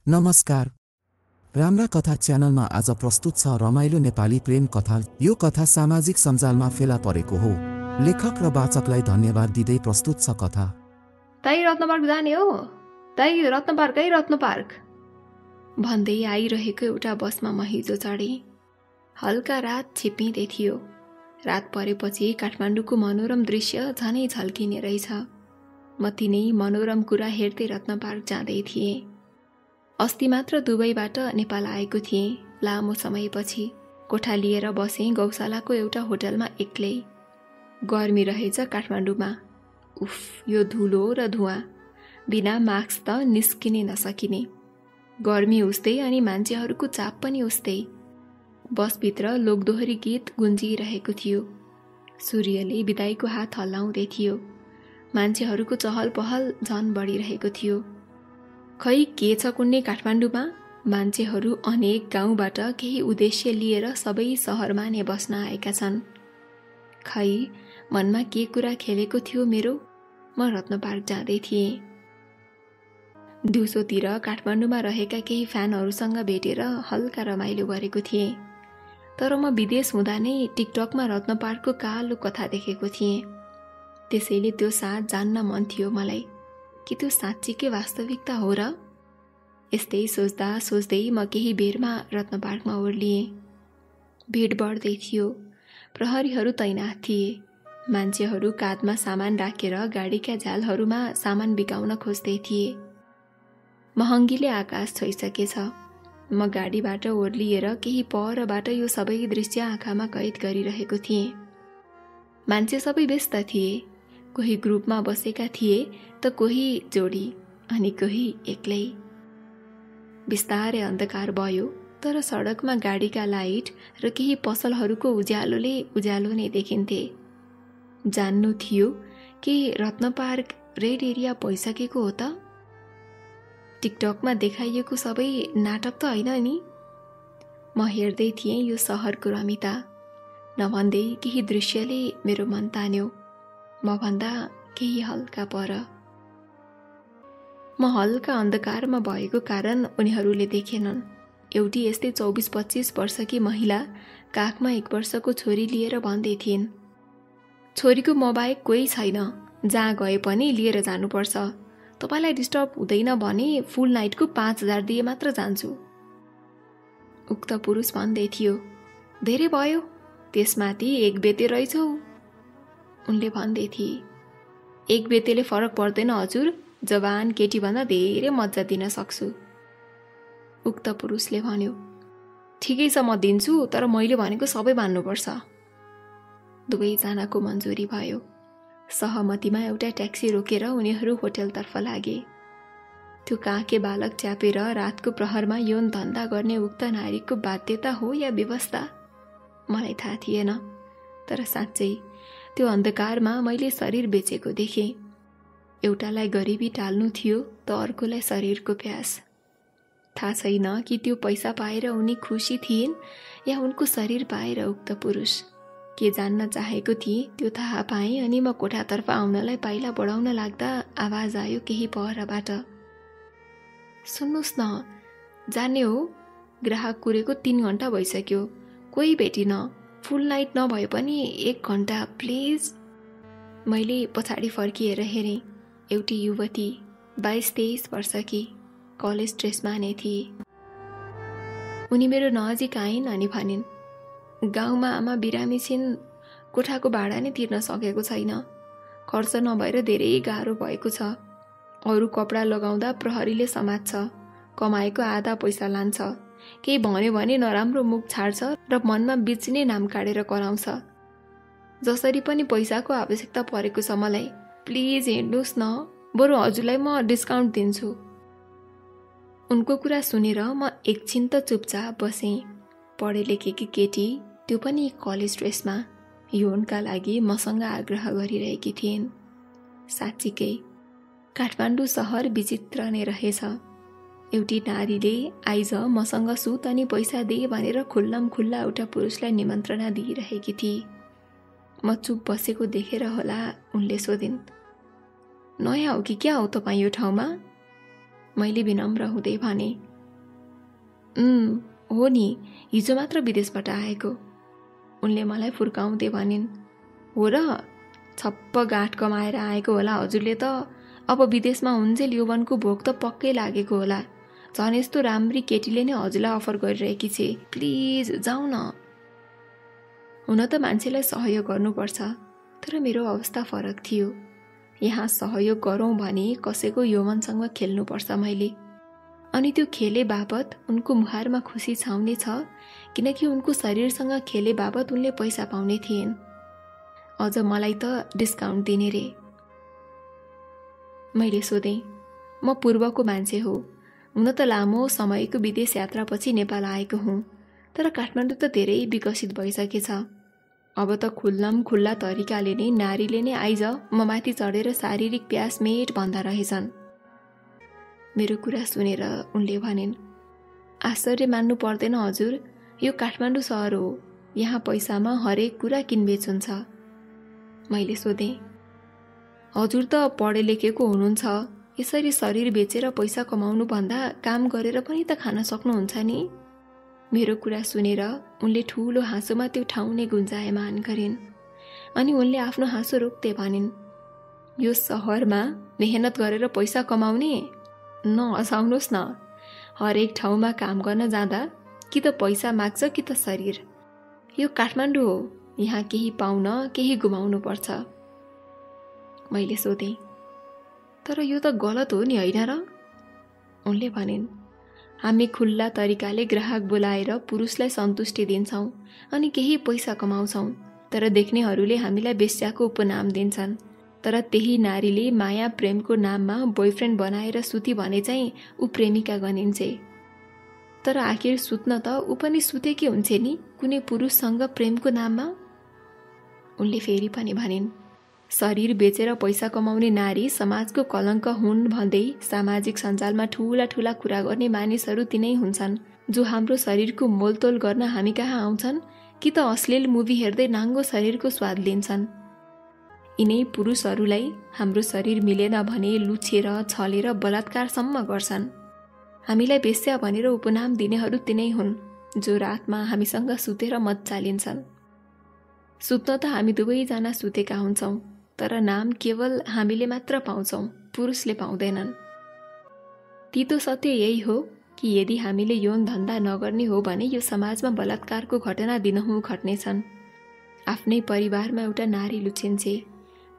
नमस्कार। राम्रा कथा च्यानलमा आज प्रस्तुत छ रमाइलो नेपाली प्रेम कथा। यो कथा सामाजिक सञ्जालमा फेला परेको हो। लेखक र वाचकलाई धन्यवाद दिँदै प्रस्तुत छ कथा। दाइ रत्न पार्क जाने हो? दाइ रत्न पार्क है रत्न पार्क भन्दै आइरहेको एउटा बसमा म हिजो चढेँ। हल्का रात छिप्पिँदै थियो। रात परेपछि काठमाडौँको मनोरम दृश्य झनै झल्किने रहेछ। म तिनै मनोरम कुरा हेर्दै रत्न पार्क जाँदै थिएँ। अस्ति मात्र दुबईबाट नेपाल आएको थिएँ। लामो समयपछि कोठा लिएर बसेँ गौशालाको एउटा होटलमा एक्लै। गर्मी रहेछ काठमाडौँमा। उफ, यो धुलो र धुवाँ बिना मास्क त निस्किनै नसकिने। गर्मी उस्तै अनि मान्छेहरूको चाप पनि उस्तै। बसभित्र लोकदोहोरी गीत गुन्जिरहेको थियो। सूर्यले बिदाईको हात हल्लाउँदै थियो। मान्छेहरूको चहल पहल झन बढिरहेको थियो। खै के छ कुन्ने काठमाडौँमा? मान्छेहरू अनेक गाउँबाट केही उद्देश्य लिएर सबै सहरमा नै बस्न आएका छन्। खै मनमा के कुरा खेलेको थियो मेरो? म रत्न पार्क जाँदै थिएँ। दिउँसोतिर काठमाडौँमा रहेका केही फ्यानहरूसँग भेटेर हल्का रमाइलो गरेको थिएँ। तर म विदेश हुँदा नै टिकटकमा रत्न पार्कको कालो कथा देखेको थिएँ। त्यसैले त्यो साँझ जान्न मन थियो मलाई कि त्यो साँच्चीकै वास्तविकता हो र? यस्तै सोच्दा सोच्दै म केही बेरमा रत्न पार्कमा ओर्लिएँ। भिड बढ्दै थियो। प्रहरीहरू तैनाथ थिए। मान्छेहरू काँधमा सामान राखेर गाडीका झ्यालहरूमा सामान बिकाउन खोज्दै थिए। महँगीले आकाश छोइसकेछ। म गाडीबाट ओर्लिएर केही परबाट यो सबै दृश्य आँखामा कैद गरिरहेको थिएँ। मान्छे सबै व्यस्त थिए। कोही ग्रुपमा बसेका थिए त कोही जोडी अनि कोही एक्लै। बिस्तारै अन्धकार भयो, तर सडकमा गाडीका लाइट र केही पसलहरूको उज्यालोले उज्यालो नै देखिन्थे। जान्नु थियो कि रत्न पार्क रेड एरिया भइसकेको हो त? टिकटकमा देखाइएको सबै नाटक त होइन नि? म हेर्दै थिएँ यो सहरको रमिता। नभन्दै केही दृश्यले मेरो मन तान्यो। म भन्दा केही हल्का पर। म हल्का अन्धकारमा भएको कारण उनीहरूले देखेनन्। एउटी यस्तै 24-25 वर्षकी महिला काखमा 1 वर्षको छोरी लिएर भन्दै थिइन्, छोरीको मबाहेक कोही छैन, जहाँ गए पनि लिएर जानुपर्छ। तपाईँलाई डिस्टर्ब हुँदैन भने फुल नाइटको 5000 दिए मात्र जान्छु। उक्त पुरुष भन्दै थियो, धेरै भयो, त्यसमाथि 1 बेते रहेछौ। उनले भन्दै थिए, 1 बेतेले फरक पर्दैन हजुर, जवान केटीभन्दा धेरै मज्जा दिन सक्छु। उक्त पुरुषले भन्यो, ठिकै छ म दिन्छु, तर मैले भनेको सबै मान्नुपर्छ। दुवैजनाको मन्जुरी भयो। सहमतिमा एउटा ट्याक्सी रोकेर उनीहरू होटलतर्फ लागे। त्यो काँके बालक च्यापेर रातको प्रहरमा यौन धन्दा गर्ने उक्त नारीको बाध्यता हो या व्यवस्था? मलाई थाहा थिएन। तर साँच्चै त्यो अन्धकारमा मैले शरीर बेचेको देखेँ। एउटालाई गरिबी टाल्नु थियो त अर्कोलाई शरीरको प्यास। थाहा छैन कि त्यो पैसा पाएर उनी खुसी थिइन् या उनको शरीर पाएर उक्त पुरुष। के जान्न चाहेको थिएँ त्यो थाहा पाएँ अनि म कोठातर्फ आउनलाई पाइला बढाउन लाग्दा आवाज आयो केही परबाट, सुन्नुहोस् न, जाने हो? ग्राहक कुरेको 3 घण्टा भइसक्यो, कोही भेटिन। फुल नाइट नभए पनि 1 घण्टा प्लिज। मैले पछाडि फर्किएर हेरेँ। एउटी युवती 22-23 वर्षकी कलेज ड्रेसमा नै थिए। उनी मेरो नजिक आइन् अनि भनिन्, गाउँमा आमा बिरामी छिन्, कोठाको भाडा नै तिर्न सकेको छैन, खर्च नभएर धेरै गाह्रो भएको छ। अरू कपडा लगाउँदा प्रहरीले समात्छ, कमाएको आधा पैसा लान्छ, केही भन्यो भने नराम्रो मुख छाड्छ र मनमा बिच्ने नाम काटेर कराउँछ। जसरी पनि पैसाको आवश्यकता परेको छ मलाई, प्लिज हिँड्नुहोस् न, बरु हजुरलाई म डिस्काउन्ट दिन्छु। उनको कुरा सुनेर म एकछिन त चुपचाप बसेँ। पढे लेखेकी केटी, त्यो पनि कलेज ड्रेसमा, यौनका लागि मसँग आग्रह गरिरहेकी थिइन्। साँच्चीकै काठमाडौँ सहर विचित्र नै रहेछ। एउटी नारीले आइज मसँग सुत अनि पैसा दे भनेर खुल्लम खुल्ला एउटा पुरुषलाई निमन्त्रणा दिइरहेकी थिए। म चुप बसेको देखेर होला उनले सोधिन्, नयाँ हो कि क्या हो तपाईँ यो ठाउँमा? मैले विनम्र हुँदै भने, हो नि, हिजो मात्र विदेशबाट आएको, उनले मलाई फुर्काउँदै भनिन्। हो र, छप्प गाँठ कमाएर आएको होला हजुरले त। अब विदेशमा हुन्जेल यौवनको भोक त पक्कै लागेको होला। झन् यस्तो राम्री केटीले नै हजुरलाई अफर गरिरहेकी छे, प्लिज जाउँ न। हुन त मान्छेलाई सहयोग गर्नुपर्छ, तर मेरो अवस्था फरक थियो। यहाँ सहयोग गरौँ भने कसैको यौवनसँग खेल्नुपर्छ मैले। अनि त्यो खेले बापत उनको मुहारमा खुसी छाउने छ, किनकि उनको शरीरसँग खेले बापत उनले पैसा पाउने थिएन्। अझ मलाई त डिस्काउन्ट दिने रे। मैले सोधेँ, म पूर्वको मान्छे हो, हुन त लामो समयको विदेश यात्रापछि नेपाल आएको हुँ, तर काठमाडौँ त धेरै विकसित भइसकेछ। अब त खुल्ला तरिकाले नै नारीले नै आइज म माथि चढेर शारीरिक प्यास मेट भन्दा रहेछन्। मेरो कुरा सुनेर उनले भनिन्, आश्चर्य मान्नु पर्दैन हजुर, यो काठमाडौँ सहर हो, यहाँ पैसामा हरेक कुरा किनबेच हुन्छ। मैले सोधेँ, हजुर त पढे लेखेको हुनुहुन्छ, यसरी शरीर बेचेर पैसा कमाउनु भन्दा काम गरेर पनि त खान सक्नुहुन्छ नि। मेरो कुरा सुनेर उनले ठुलो हाँसोमा त्यो ठाउँ नै गुन्जायमान गरिन्। अनि उनले आफ्नो हाँसो रोक्दै भनिन्, यो सहरमा मेहनत गरेर पैसा कमाउने? नहसाउनुहोस् न, हरेक ठाउँमा काम गर्न जाँदा कि त पैसा माग्छ कि त शरीर। यो काठमाडौँ हो, यहाँ केही पाउन केही गुमाउनु पर्छ। मैले सोधेँ, तर यो त गलत हो नि होइन र? उनले भनिन्, हामी खुल्ला तरिकाले ग्राहक बोलाएर पुरुषलाई सन्तुष्टि दिन्छौँ अनि केही पैसा कमाउँछौँ, तर देख्नेहरूले हामीलाई बेश्याको उपनाम दिन्छन्। तर त्यही नारीले माया प्रेमको नाममा बोयफ्रेन्ड बनाएर सुती भने चाहिँ ऊ प्रेमिका गनिन्छे। तर आखिर सुत्न त ऊ पनि सुतेकी हुन्छे नि कुनै पुरुषसँग प्रेमको नाममा। उनले फेरि पनि भनिन्, शरीर बेचेर पैसा कमाउने नारी समाजको कलङ्क हुन् भन्दै सामाजिक सञ्जालमा ठूला ठूला कुरा गर्ने मानिसहरू तिनै हुन्छन्, जो हाम्रो शरीरको मोलतोल गर्न हामी कहाँ आउँछन् कि त अश्लील मुभी हेर्दै नाङ्गो शरीरको स्वाद लिन्छन्। यिनै पुरुषहरूलाई हाम्रो शरीर मिलेन भने लुछेर छलेर बलात्कारसम्म गर्छन्। हामीलाई बेश्या भनेर उपनाम दिनेहरू तिनै हुन्, जो रातमा हामीसँग सुतेर मज्जा लिन्छन्। सुत्न त हामी दुवैजना सुतेका हुन्छौँ, तर नाम केवल हामीले मात्र पाउँछौँ, पुरुषले पाउँदैनन्। तीतो सत्य यही हो कि यदि हामीले यौन धन्दा नगर्ने हो भने यो समाजमा बलात्कारको घटना दिनहुँ घट्नेछन्। आफ्नै परिवारमा एउटा नारी लुछिन्छे,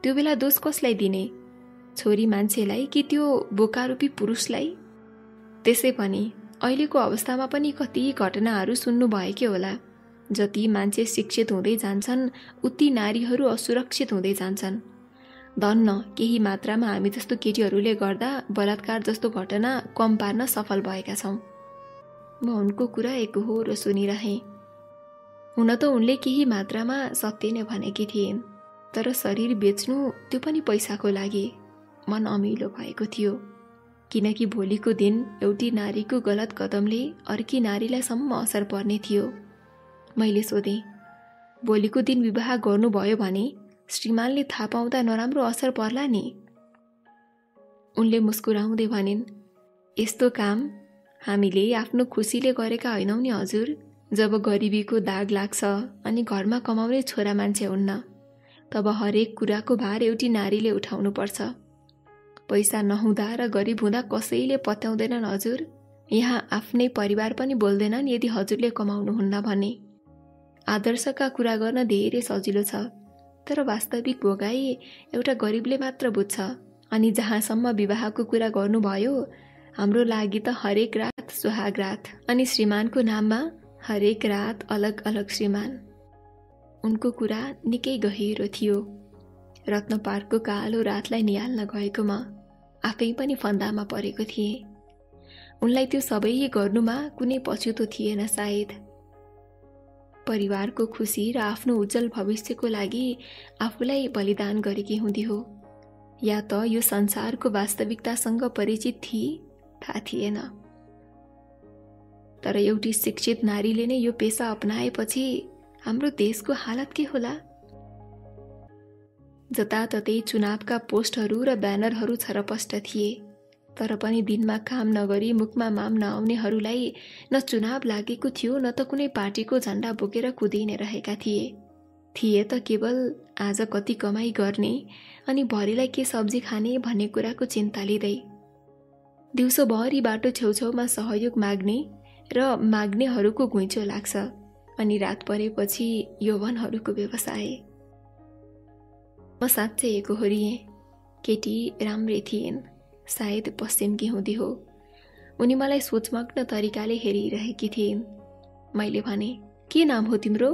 त्यो बेला दोष कसलाई दिने? छोरी मान्छेलाई कि त्यो बोकारूपी पुरुषलाई? त्यसै पनि अहिलेको अवस्थामा पनि कति घटनाहरू सुन्नु भएकै होला। जति मान्छे शिक्षित हुँदै जान्छन् उति नारीहरू असुरक्षित हुँदै जान्छन्। धन्न केही मात्रामा हामी जस्तो केटीहरूले गर्दा बलात्कार जस्तो घटना कम पार्न सफल भएका छौँ। म उनको कुरा एकहोरो सुनिरहेँ। हुन त उनले केही मात्रामा सत्य नै भनेकी थिइन्, तर शरीर बेच्नु त्यो पनि पैसाको लागि मन अमिलो भएको थियो, किनकि भोलिको दिन एउटी नारीको गलत कदमले अर्की नारीलाई सम्म असर पर्ने थियो। मैले सोधेँ, भोलिको दिन विवाह गर्नुभयो भने श्रीमानले थाहा पाउँदा नराम्रो असर पर्ला नि? उनले मुस्कुराउँदै भनिन्, यस्तो काम हामीले आफ्नो खुसीले गरेका होइनौँ नि हजुर। जब गरिबीको दाग लाग्छ अनि घरमा कमाउने छोरा मान्छे हुन्न, तब हरेक कुराको भार एउटी नारीले उठाउनु पर्छ। पैसा नहुँदा र गरिब हुँदा कसैले पत्याउँदैनन् हजुर। यहाँ आफ्नै परिवार पनि बोल्दैनन् यदि हजुरले कमाउनुहुन्न भने। आदर्शका कुरा गर्न धेरै सजिलो छ, तर वास्तविक भोगाई एउटा गरिबले मात्र बुझ्छ। अनि जहाँसम्म विवाहको कुरा गर्नुभयो, हाम्रो लागि त हरेक रात सुहाग रात, अनि श्रीमानको नाममा हरेक रात अलग अलग श्रीमान। उनको कुरा निकै गहिरो थियो। रत्न पार्कको कालो रातलाई निहाल्न गएको म आफै पनि फन्दामा परेको थिएँ। उनलाई त्यो सबै गर्नुमा कुनै पछुतो थिएन सायद। परिवारको खुसी र आफ्नो उज्जवल भविष्यको लागि आफूलाई बलिदान गरेकी हुँदी हो, या त यो संसारको वास्तविकतासँग परिचित थिए, थाहा थिएन। तर एउटी शिक्षित नारीले नै यो पेसा अपनाएपछि हाम्रो देशको हालत के होला? जताततै चुनावका पोस्टहरू र ब्यानरहरू छरपष्ट थिए। तर पनि दिनमा काम नगरी मुखमा माम नआउनेहरूलाई न चुनाव लागेको थियो न त कुनै पार्टीको झण्डा बोकेर कुदिने रहेका थिए त केवल आज कति कमाई गर्ने अनि भरेलाई के सब्जी खाने भन्ने कुराको चिन्ता लिँदै। दिउँसोभरि बाटो छेउछाउमा सहयोग माग्ने र माग्नेहरूको घुइँचो लाग्छ अनि रात परेपछि यौवनहरूको व्यवसाय। म साँच्चै एकोहोरिएँ। केटी राम्रै थिइन्, सायद पश्चिमकी हुँदी हो। उनी मलाई सोचमग्न तरिकाले हेरिरहेकी थिइन्। मैले भने, के नाम हो तिम्रो?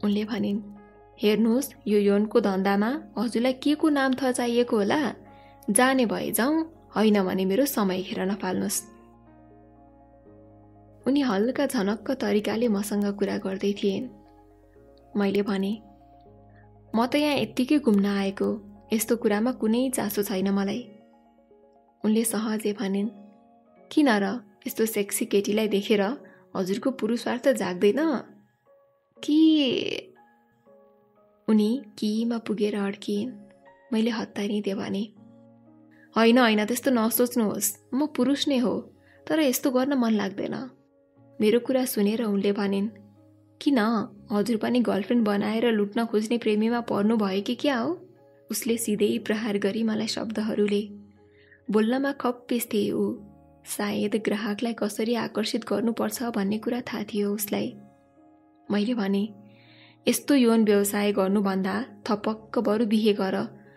उनले भनिन्, हेर्नुहोस् यो यौनको धन्दामा हजुरलाई के को नाम थप चाहिएको होला? जाने भए जाउँ, होइन भने मेरो समय खेर नफाल्नुहोस्। उनी हल्का झनक्क तरिकाले मसँग कुरा गर्दै थिइन्। मैले भने, म त यहाँ यत्तिकै घुम्न आएको, यस्तो कुरामा कुनै चासो छैन मलाई। उनले सहजै भनिन्, किन र यस्तो सेक्सी केटीलाई देखेर हजुरको पुरुषार्थ जाग्दैन कि? उनी केहीमा पुगेर अड्किन्। मैले हतारिँदै भने, होइन त्यस्तो नसोच्नुहोस्, म पुरुष नै हो, तर यस्तो गर्न मन लाग्दैन। मेरो कुरा सुनेर उनले भनिन्, किन हजुर पनि गर्लफ्रेन्ड बनाएर लुट्न खोज्ने प्रेमीमा पर्नु भयो कि क्या हो? उसले सिधै प्रहार गरी मलाई शब्दहरूले। बोल्नमा खप्पिस थिए ऊ। सायद ग्राहकलाई कसरी आकर्षित गर्नुपर्छ भन्ने कुरा थाहा थियो उसलाई। मैले भने, यस्तो यौन व्यवसाय गर्नुभन्दा थपक्क बरु बिहे गर,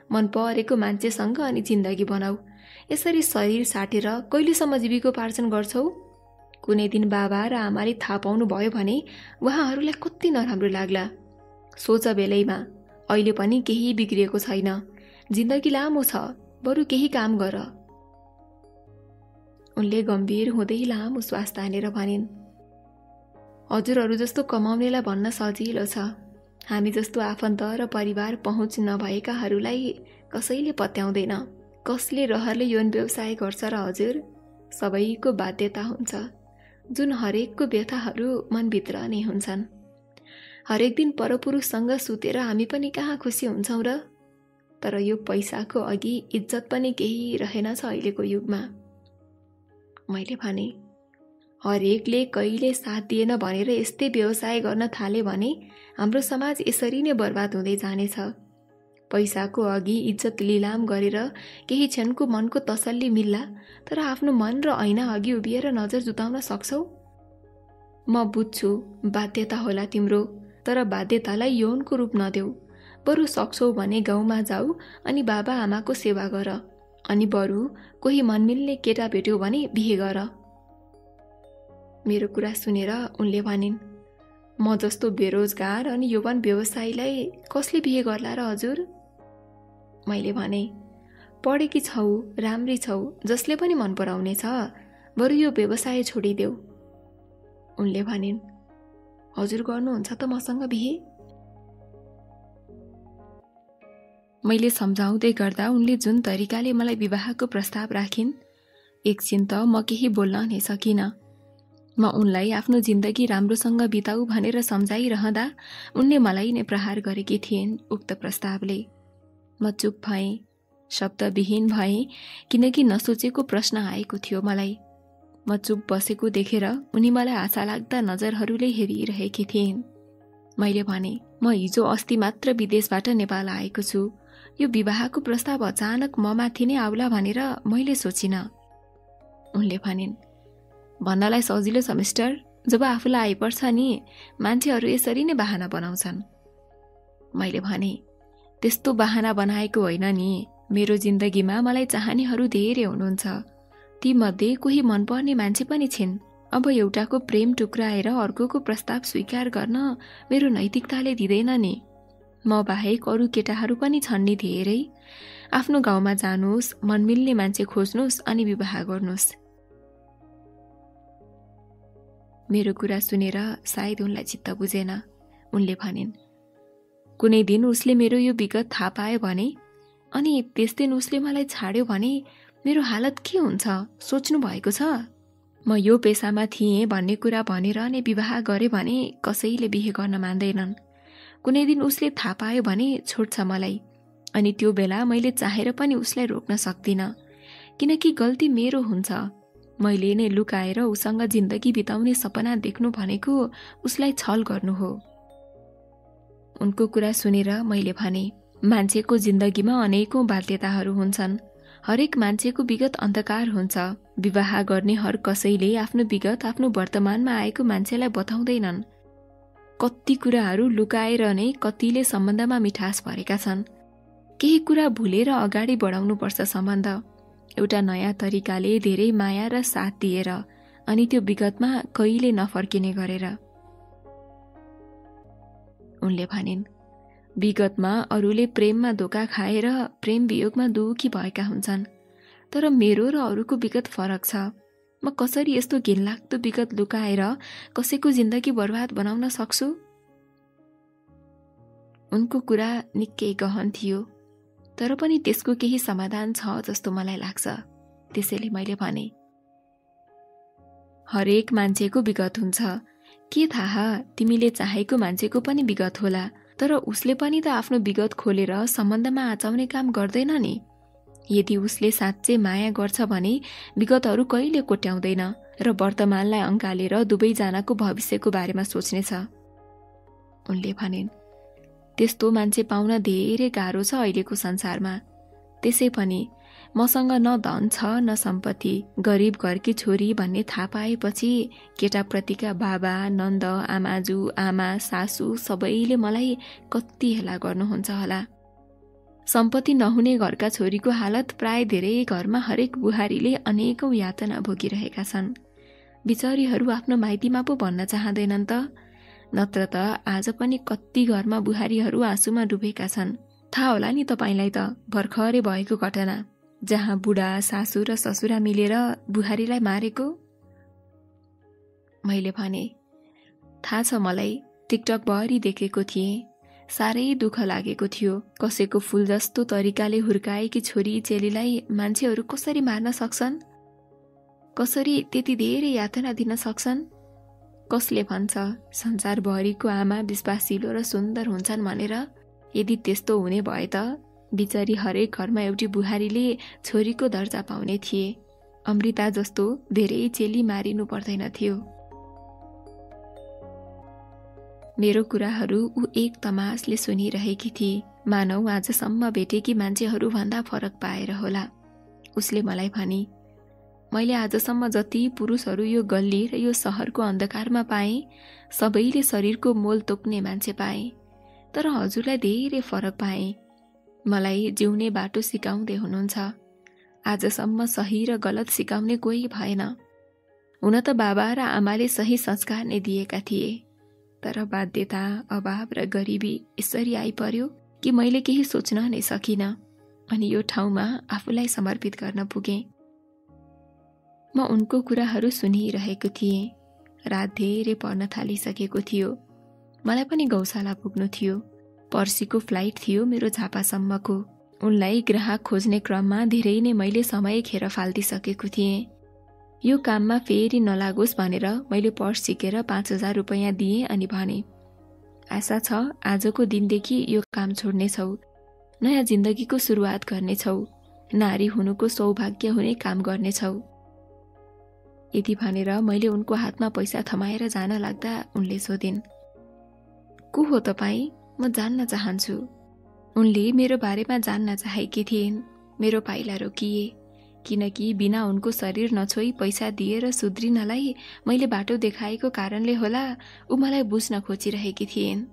मन परेको मान्छेसँग अनि जिन्दगी बनाऊ। यसरी शरीर साटेर कहिलेसम्म जीविकोपार्जन गर्छौ? कुनै दिन बाबा र आमाले थाहा पाउनु भयो भने उहाँहरूलाई कति नराम्रो लाग्ला। सोच बेलैमा, अहिले पनि केही बिग्रिएको छैन, जिन्दगी लामो छ, बरु केही काम गर। उनले गम्भीर हुँदै लामो श्वास तानेर भनिन्, हजुरहरू जस्तो कमाउनेलाई भन्न सजिलो छ, हामी जस्तो आफन्त र परिवार पहुँच नभएकाहरूलाई कसैले पत्याउँदैन। कसले रहरले यौन व्यवसाय गर्छ र हजुर? सबैको बाध्यता हुन्छ, जुन हरेकको व्यथाहरू मनभित्र नै हुन्छन्। हरेक दिन परपुरुषसँग सुतेर हामी पनि कहाँ खुसी हुन्छौँ र? तर यो पैसाको अघि इज्जत पनि केही रहेनछ अहिलेको युगमा। मैले भने, हरेकले कहिले साथ दिएन भनेर यस्तै व्यवसाय गर्न थाले भने हाम्रो समाज यसरी नै बर्बाद हुँदै जानेछ। पैसाको अघि इज्जत लिलाम गरेर केही क्षणको मनको तसल्ली मिल्ला, तर आफ्नो मन र ऐना अघि उभिएर नजर जुटाउन सक्छौ? म बुझ्छु बाध्यता होला तिम्रो, तर बाध्यतालाई यौनको रूप नदेऊ। बरु सक्छौ भने गाउँमा जाऊ अनि बाबा आमाको सेवा गर, अनि बरु कोही मनमिल्ने केटा भेट्यौ भने बिहे गर। मेरो कुरा सुनेर उनले भनिन्, म जस्तो बेरोजगार अनि यौवन व्यवसायीलाई कसले बिहे गर्ला र हजुर? मैले भने, पढेकी छौ, राम्री छौ, जसले पनि मन पराउने छ, बरु यो व्यवसाय छोडिदेऊ। उनले भनिन्, हजुर गर्नुहुन्छ त मसँग बिहे? मैले सम्झाउँदै गर्दा उनले जुन तरिकाले मलाई विवाहको प्रस्ताव राखिन्, एकछिन त म केही बोल्न नै सकिनँ। म उनलाई आफ्नो जिन्दगी राम्रोसँग बिताऊ भनेर सम्झाइरहँदा उनले मलाई नै प्रहार गरेकी थिइन् उक्त प्रस्तावले। म चुप भएँ, शब्दविहीन भएँ, किनकि नसोचेको प्रश्न आएको थियो मलाई। म चुप बसेको देखेर उनी मलाई आशा लाग्दा नजरहरूले हेरिरहेकी थिइन्। मैले भने, म हिजो अस्ति मात्र विदेशबाट नेपाल आएको छु। यो विवाहको प्रस्ताव अचानक म माथि नै आउला भनेर मैले सोचिनँ। उनले भनिन्, भन्नलाई सजिलो छ मिस्टर, जब आफूलाई आइपर्छ नि मान्छेहरू यसरी नै बहाना बनाउँछन्। मैले भने, त्यस्तो बहाना बनाएको होइन नि, मेरो जिन्दगीमा मलाई चाहनेहरू धेरै हुनुहुन्छ, तीमध्ये कोही मनपर्ने मान्छे पनि छिन्। अब एउटाको प्रेम टुक्राएर अर्कोको प्रस्ताव स्वीकार गर्न मेरो नैतिकताले दिँदैन नि। म बाहेक अरू केटाहरू पनि छन् नि धेरै। आफ्नो गाउँमा जानुहोस्, मनमिल्ने मान्छे खोज्नुहोस् अनि विवाह गर्नुहोस्। मेरो कुरा सुनेर सायद उनलाई चित्त बुझेन। उनले भनिन्, कुनै दिन उसले मेरो यो विगत थाहा पायो भने अनि त्यस दिन उसले मलाई छाड्यो भने मेरो हालत के हुन्छ सोच्नु भएको छ? म यो पेसामा थिएँ भन्ने कुरा भनेर नै विवाह गरे भने कसैले बिहे गर्न मान्दैनन्। कुनै दिन उसले थाहा पायो भने छोड्छ मलाई, अनि त्यो बेला मैले चाहेर पनि उसलाई रोक्न सक्दिनँ। किनकि गल्ती मेरो हुन्छ। मैले नै लुकाएर उसँग जिन्दगी बिताउने सपना देख्नु भनेको उसलाई छल गर्नु हो। उनको कुरा सुनेर मैले भने, मान्छेको जिन्दगीमा अनेकौं बाध्यताहरू हुन्छन्। हरेक मान्छेको विगत अन्धकार हुन्छ। विवाह गर्ने हर कसैले आफ्नो विगत आफ्नो वर्तमानमा आएको मान्छेलाई बताउँदैनन्। कति कुराहरू लुकाएर नै कतिले सम्बन्धमा मिठास भरेका छन्। केही कुरा भुलेर अगाडि बढाउनुपर्छ सम्बन्ध, एउटा नयाँ तरिकाले धेरै माया र साथ दिएर, अनि त्यो विगतमा कहिले नफर्किने गरेर। उनले भनिन्, विगतमा अरूले प्रेममा धोका खाएर प्रेम वियोगमा दुखी भएका हुन्छन्, तर मेरो र अरूको विगत फरक छ। म कसरी यस्तो घिनलाग्दो विगत लुकाएर कसैको जिन्दगी बर्बाद बनाउन सक्छु? उनको कुरा निकै गहन थियो, तर पनि त्यसको केही समाधान छ जस्तो मलाई लाग्छ। त्यसैले मैले भने, हरेक मान्छेको विगत हुन्छ। के थाहा तिमीले चाहेको मान्छेको पनि विगत होला, तर उसले पनि त आफ्नो विगत खोलेर सम्बन्धमा आचाउने काम गर्दैन नि। यदि उसले साँच्चै माया गर्छ भने विगतहरू कहिले कोट्याउँदैन र वर्तमानलाई अँगालेर दुवैजनाको भविष्यको बारेमा सोच्नेछ। उनले भनिन्, त्यस्तो मान्छे पाउन धेरै गाह्रो छ अहिलेको संसारमा। त्यसै पनि मसँग न धन छ न सम्पत्ति, गरिब घरकी छोरी भन्ने थाहा पाएपछि केटाप्रतिका बाबा, नन्द, आमाजु, आमा, सासु सबैले मलाई कति हेला गर्नुहुन्छ होला। सम्पत्ति नहुने घरका छोरीको हालत प्राय धेरै घरमा हरेक बुहारीले अनेकौं यातना भोगिरहेका छन्। बिचारीहरू आफ्नो माइतीमा पो भन्न चाहँदैनन् त। नत्र त आज पनि कति घरमा बुहारीहरू आँसुमा डुबेका छन्। थाहा होला नि तपाईलाई त भर्खरै भएको घटना, जहाँ बुढा, सासु र ससुरा मिलेर बुहारीलाई मारेको। मैले भने, थाहा छ मलाई, टिकटक भरि देखेको थिएँ। साह्रै दुःख लागेको थियो। कसैको फूल जस्तो तरिकाले हुर्काएकी छोरी चेलीलाई मान्छेहरू कसरी मार्न सक्छन्? कसरी त्यति धेरै यातना दिन सक्छन्? कसले भन्छ संसारभरिको आमा विश्वासिलो र सुन्दर हुन्छन् भनेर? यदि त्यस्तो हुने भए त बिचारी हरेक घरमा एउटी बुहारीले छोरीको दर्जा पाउने थिए। अमृता जस्तो धेरै चेली मारिनु पर्दैन थियो। मेरो कुराहरू ऊ एक तमासले सुनिरहेकी थिए, मानौ आजसम्म भेटेकी मान्छेहरू भन्दा फरक पाएर होला। उसले मलाई भनी, मैले आजसम्म जति पुरुषहरू यो गल्ली र यो सहरको अन्धकारमा पाएँ, सबैले शरीरको मोल तोक्ने मान्छे पाएँ, तर हजुरलाई धेरै फरक पाएँ। मलाई जिउने बाटो सिकाउँदै हुनुहुन्छ। आजसम्म सही र गलत सिकाउने कोही भएन। हुन त बाबा र आमाले सही संस्कार नै दिएका थिए, तर बाध्यता, अभाव र गरिबी यसरी आइपर्यो कि मैले केही सोच्न नै सकिन, अनि यो ठाउँमा आफूलाई समर्पित गर्न पुगेँ। म उनको कुराहरू सुनिरहेको थिएँ। रात धेरै पर्न थालिसकेको थियो। मलाई पनि गौशाला पुग्नु थियो। पर्सीको फ्लाइट थियो मेरो झापासम्मको। उनलाई ग्राहक खोज्ने क्रममा धेरै नै मैले समय खेर फाल्दिसकेको थिएँ। यो काममा फेरि नलागोस् भनेर मैले पर्स झिकेर 5,000 रुपैयाँ दिएँ अनि भने, आशा छ आजको दिनदेखि यो काम छोड्नेछौ, नयाँ जिन्दगीको सुरुवात गर्नेछौ, नारी हुनुको सौभाग्य हुने काम गर्नेछौ। यति भनेर मैले उनको हातमा पैसा थमाएर जान लाग्दा उनले सोधिन्, को हो तपाईँ? म जान्न चाहन्छु। उनले मेरो बारेमा जान्न चाहेकी थिइन्। मेरो पाइला रोकिए, किनकि बिना उनको शरीर नछोई पैसा दिएर सुध्रिनलाई मैले बाटो देखाएको कारणले होला ऊ मलाई बुझ्न खोजिरहेकी थिइन्।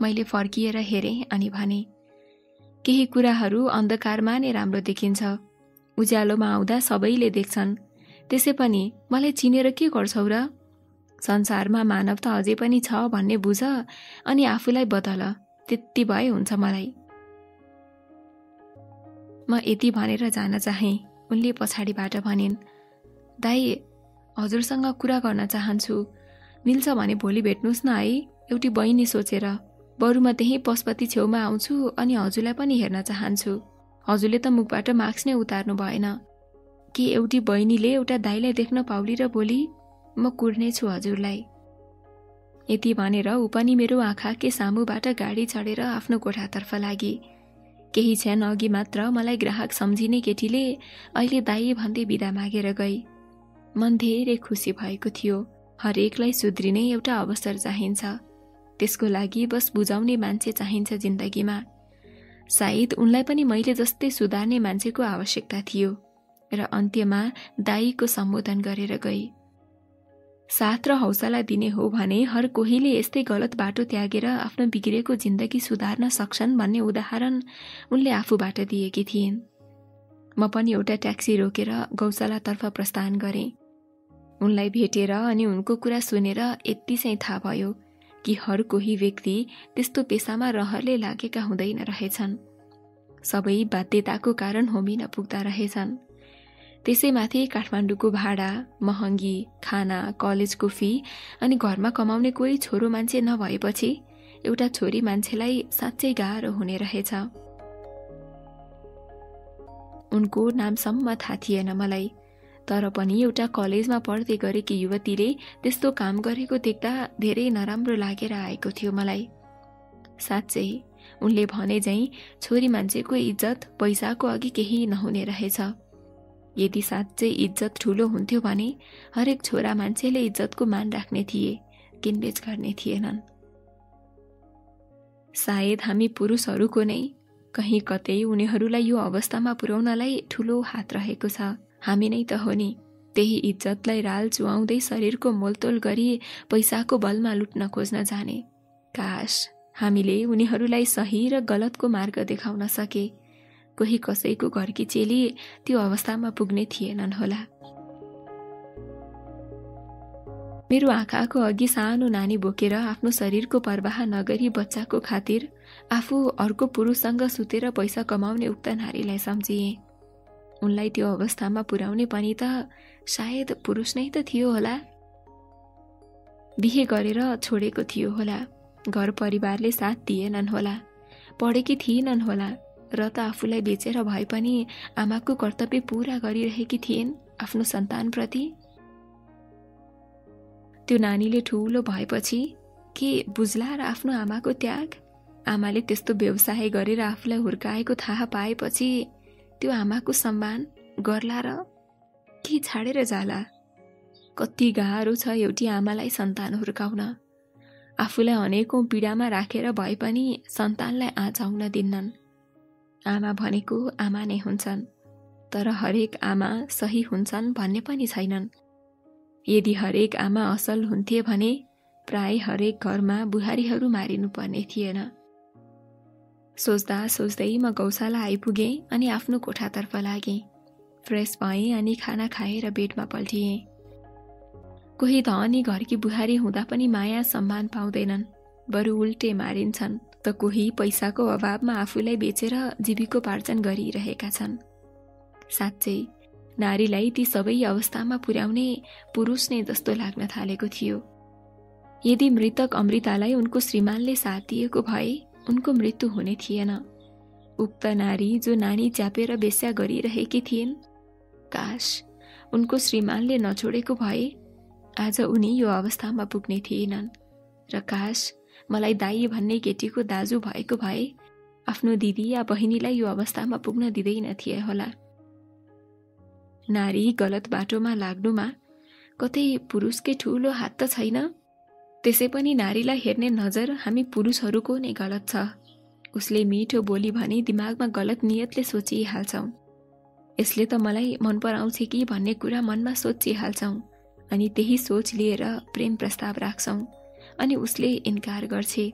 मैले फर्किएर हेरेँ अनि भने, केही कुराहरू अन्धकारमा नै राम्रो देखिन्छ, उज्यालोमा आउँदा सबैले देख्छन्। त्यसै पनि मलाई चिनेर के गर्छौ र? संसारमा मानवता अझै पनि छ भन्ने बुझ अनि आफूलाई बदल, त्यति भए हुन्छ मलाई। म यति भनेर जान चाहेँ। उनले पछाडिबाट भनिन्, दाई हजुरसँग कुरा गर्न चाहन्छु, मिल्छ भने भोलि भेट्नुहोस् न है, एउटी बहिनी सोचेर। बरु म त्यही पशुपति छेउमा आउँछु अनि हजुरलाई पनि हेर्न चाहन्छु। हजुरले त मुखबाट मास्क नै उतार्नु भएन। कि एउटी बहिनीले एउटा दाइलाई देख्न पाउली र बोली, म कुर्नेछु हजुरलाई। यति भनेर ऊ पनि मेरो आँखाकै सामुबाट गाडी चढेर आफ्नो कोठातर्फ लागि। केही क्षण अघि मात्र मलाई ग्राहक सम्झिने केटीले अहिले दाई भन्दै बिदा मागेर गई। मन धेरै खुसी भएको थियो। हरेकलाई सुध्रिने एउटा अवसर चाहिन्छ, त्यसको लागि बस बुझाउने मान्छे चाहिन्छ जिन्दगीमा। सायद उनलाई पनि मैले जस्तै सुधार्ने मान्छेको आवश्यकता थियो र अन्त्यमा दाईको सम्बोधन गरेर गई। साथ र हौसला दिने हो भने हर कोहीले यस्तै गलत बाटो त्यागेर आफ्नो बिग्रेको जिन्दगी सुधार्न सक्छन् भन्ने उदाहरण उनले आफूबाट दिएकी थिइन्। म पनि एउटा ट्याक्सी रोकेर गौशालातर्फ प्रस्थान गरेँ। उनलाई भेटेर अनि उनको कुरा सुनेर यति चाहिँ थाहा भयो कि हर कोही व्यक्ति त्यस्तो पेसामा रहरले लागेका हुँदैन रहेछन्। सबै बाध्यताको कारण होमिन पुग्दा रहेछन्। त्यसैमाथि काठमाडौँको भाडा, महँगी, खाना, कलेजको फी अनि घरमा कमाउने कोही छोरो मान्छे नभएपछि एउटा छोरी मान्छेलाई साँच्चै गाह्रो हुने रहेछ। उनको नामसम्म थाहा थिएन मलाई, तर पनि एउटा कलेजमा पढ्दै गरेकी युवतीले त्यस्तो काम गरेको देख्दा धेरै नराम्रो लागेर आएको थियो मलाई। साँच्चै उनले भने झैं छोरी मान्छेको इज्जत पैसाको अघि केही नहुने रहेछ। यदि साँच्चै इज्जत ठुलो हुन्थ्यो भने हरेक छोरा मान्छेले इज्जतको मान राख्ने थिए, किनबेच गर्ने थिएनन्। सायद हामी पुरुषहरूको नै कहीँ कतै उनीहरूलाई यो अवस्थामा पुर्याउनलाई ठुलो हात रहेको छ। हामी नै त हो नि त्यही इज्जतलाई राल चुहाउँदै शरीरको मोलतोल गरी पैसाको बलमा लुट्न खोज्न जाने। काश हामीले उनीहरूलाई सही र गलतको मार्ग देखाउन सके। कोही कसैको घरकी चेली त्यो अवस्थामा पुग्ने थिएनन् होला। मेरो आँखाको अघि सानो नानी बोकेर आफ्नो शरीरको परवाह नगरी बच्चाको खातिर आफू अर्को पुरुषसँग सुतेर पैसा कमाउने उक्त नारीलाई सम्झिए। उनलाई त्यो अवस्थामा पुर्याउने पनि त सायद पुरुष नै त थियो होला। बिहे गरेर छोडेको थियो होला, घर परिवारले साथ दिएनन् होला, पढेकी थिएनन् होला र त आफूलाई बेचेर भए पनि आमाको कर्तव्य पूरा गरिरहेकी थिइन् आफ्नो सन्तानप्रति। त्यो नानीले ठुलो भएपछि के बुझ्ला र आफ्नो आमाको त्याग? आमाले त्यस्तो व्यवसाय गरेर आफूलाई हुर्काएको थाहा पाएपछि त्यो आमाको सम्मान गर्ला र के छाडेर जाला? कति गाह्रो छ एउटी आमालाई सन्तान हुर्काउन। आफूलाई अनेकौं पीडामा राखेर भए पनि सन्तानलाई आँचाउन दिन्नन्। आमा भनेको आमा नै हुन्छन्, तर हरेक आमा सही हुन्छन् भन्ने पनि छैनन्। यदि हरेक आमा असल हुन्थे भने प्राय हरेक घरमा बुहारीहरू मारिनु पर्ने थिएन। सोच्दा सोच्दै म गौशाला आइपुगेँ अनि आफ्नो कोठातर्फ लागेँ। फ्रेस भएँ अनि खाना खाएर बेडमा पल्टिएँ। कोही धनी घरकी बुहारी हुँदा पनि माया सम्मान पाउँदैनन्, बरु उल्टे मारिन्छन्, त कोही पैसाको अभावमा आफूलाई बेचेर जीविकोपार्जन गरिरहेका छन्। साँच्चै नारीलाई ती सबै अवस्थामा पुर्याउने पुरुष नै जस्तो लाग्न थालेको थियो। यदि मृतक अमृतालाई उनको श्रीमानले साथ दिएको भए उनको मृत्यु हुने थिएन। उक्त नारी जो नानी च्यापेर बेस्या गरिरहेकी थिइन्, काश उनको श्रीमानले नछोडेको भए आज उनी यो अवस्थामा पुग्ने थिएनन्। र काश मलाई दाई भन्ने केटीको दाजु भएको भए आफ्नो दिदी या बहिनीलाई यो अवस्थामा पुग्न दिँदैन थिए होला। नारी गलत बाटोमा लाग्नुमा कतै पुरुषकै ठूलो हात त छैन? त्यसै पनि नारीलाई हेर्ने नजर हामी पुरुषहरूको नै गलत छ। उसले मिठो बोली भने दिमागमा गलत नियतले सोचिहाल्छौं। यसले त मलाई मन पराउँछ कि भन्ने कुरा मनमा सोचिहाल्छौं अनि त्यही सोच लिएर प्रेम प्रस्ताव राख्छौं अनि उसले इन्कार गर्छे।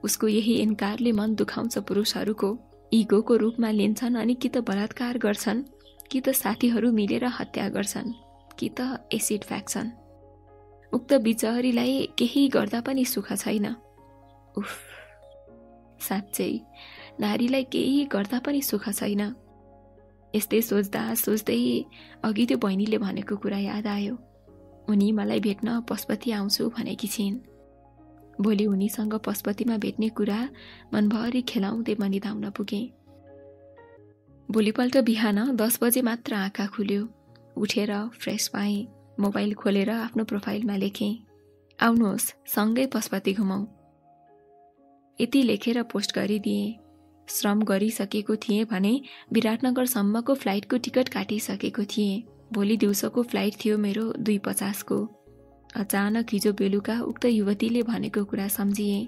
उसको यही इन्कारले मन दुखाउँछ पुरुषहरूको। इगोको रूपमा लिन्छन् अनि कि त बलात्कार गर्छन्, कि त साथीहरू मिलेर हत्या गर्छन्, कि त एसिड फ्याक्छन्। उक्त बिचारीलाई केही गर्दा पनि सुख छैन। उफ, साँच्चै नारीलाई केही गर्दा पनि सुख छैन। यस्तै सोच्दा सोच्दै अघि त्यो बहिनीले भनेको कुरा याद आयो। उनी मलाई भेट्न पशुपति आउँछु भनेकी छिन्। भोलि उनीसँग पशुपतिमा भेट्ने कुरा मनभरि खेलाउँदै म निदाउन पुगेँ। भोलिपल्ट बिहान 10 बजे मात्र आँखा खुल्यो। उठेर फ्रेस भएँ। मोबाइल खोलेर आफ्नो प्रोफाइलमा लेखेँ, आउनुहोस् सँगै पशुपति घुमाउँ। यति लेखेर पोस्ट गरिदिएँ। श्रम गरिसकेको थिएँ भने विराटनगरसम्मको फ्लाइटको टिकट काटिसकेको थिएँ। भोलि दिउँसोको फ्लाइट थियो मेरो 2:50 को। अचानक हिजो बेलुका उक्त युवतीले भनेको कुरा सम्झिएँ।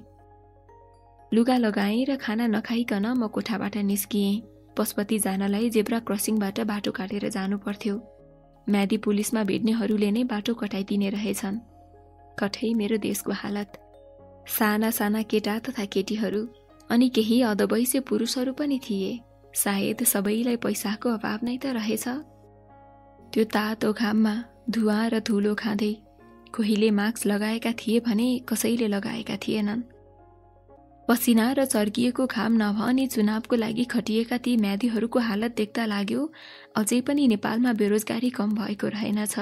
लुगा लगाएँ र खाना नखाइकन म कोठाबाट निस्किएँ। पशुपति जानलाई जेब्रा क्रसिङबाट बाटो काटेर जानु पर्थ्यो। म्यादी पुलिसमा भेट्नेहरूले नै बाटो कटाइदिने रहेछन्। कठै मेरो देशको हालत। साना साना केटा तथा केटीहरू अनि केही अधवैसे पुरुषहरू पनि थिए। सायद सबैलाई पैसाको अभाव नै त रहेछ। त्यो तातो घाममा धुवा र धुलो खाँदै कोहीले मास्क लगाएका थिए भने कसैले लगाएका थिएनन्। पसिना र चर्किएको घाम नभनी चुनावको लागि खटिएका ती म्यादीहरूको हालत देख्दा लाग्यो अझै पनि नेपालमा बेरोजगारी कम भएको रहेनछ।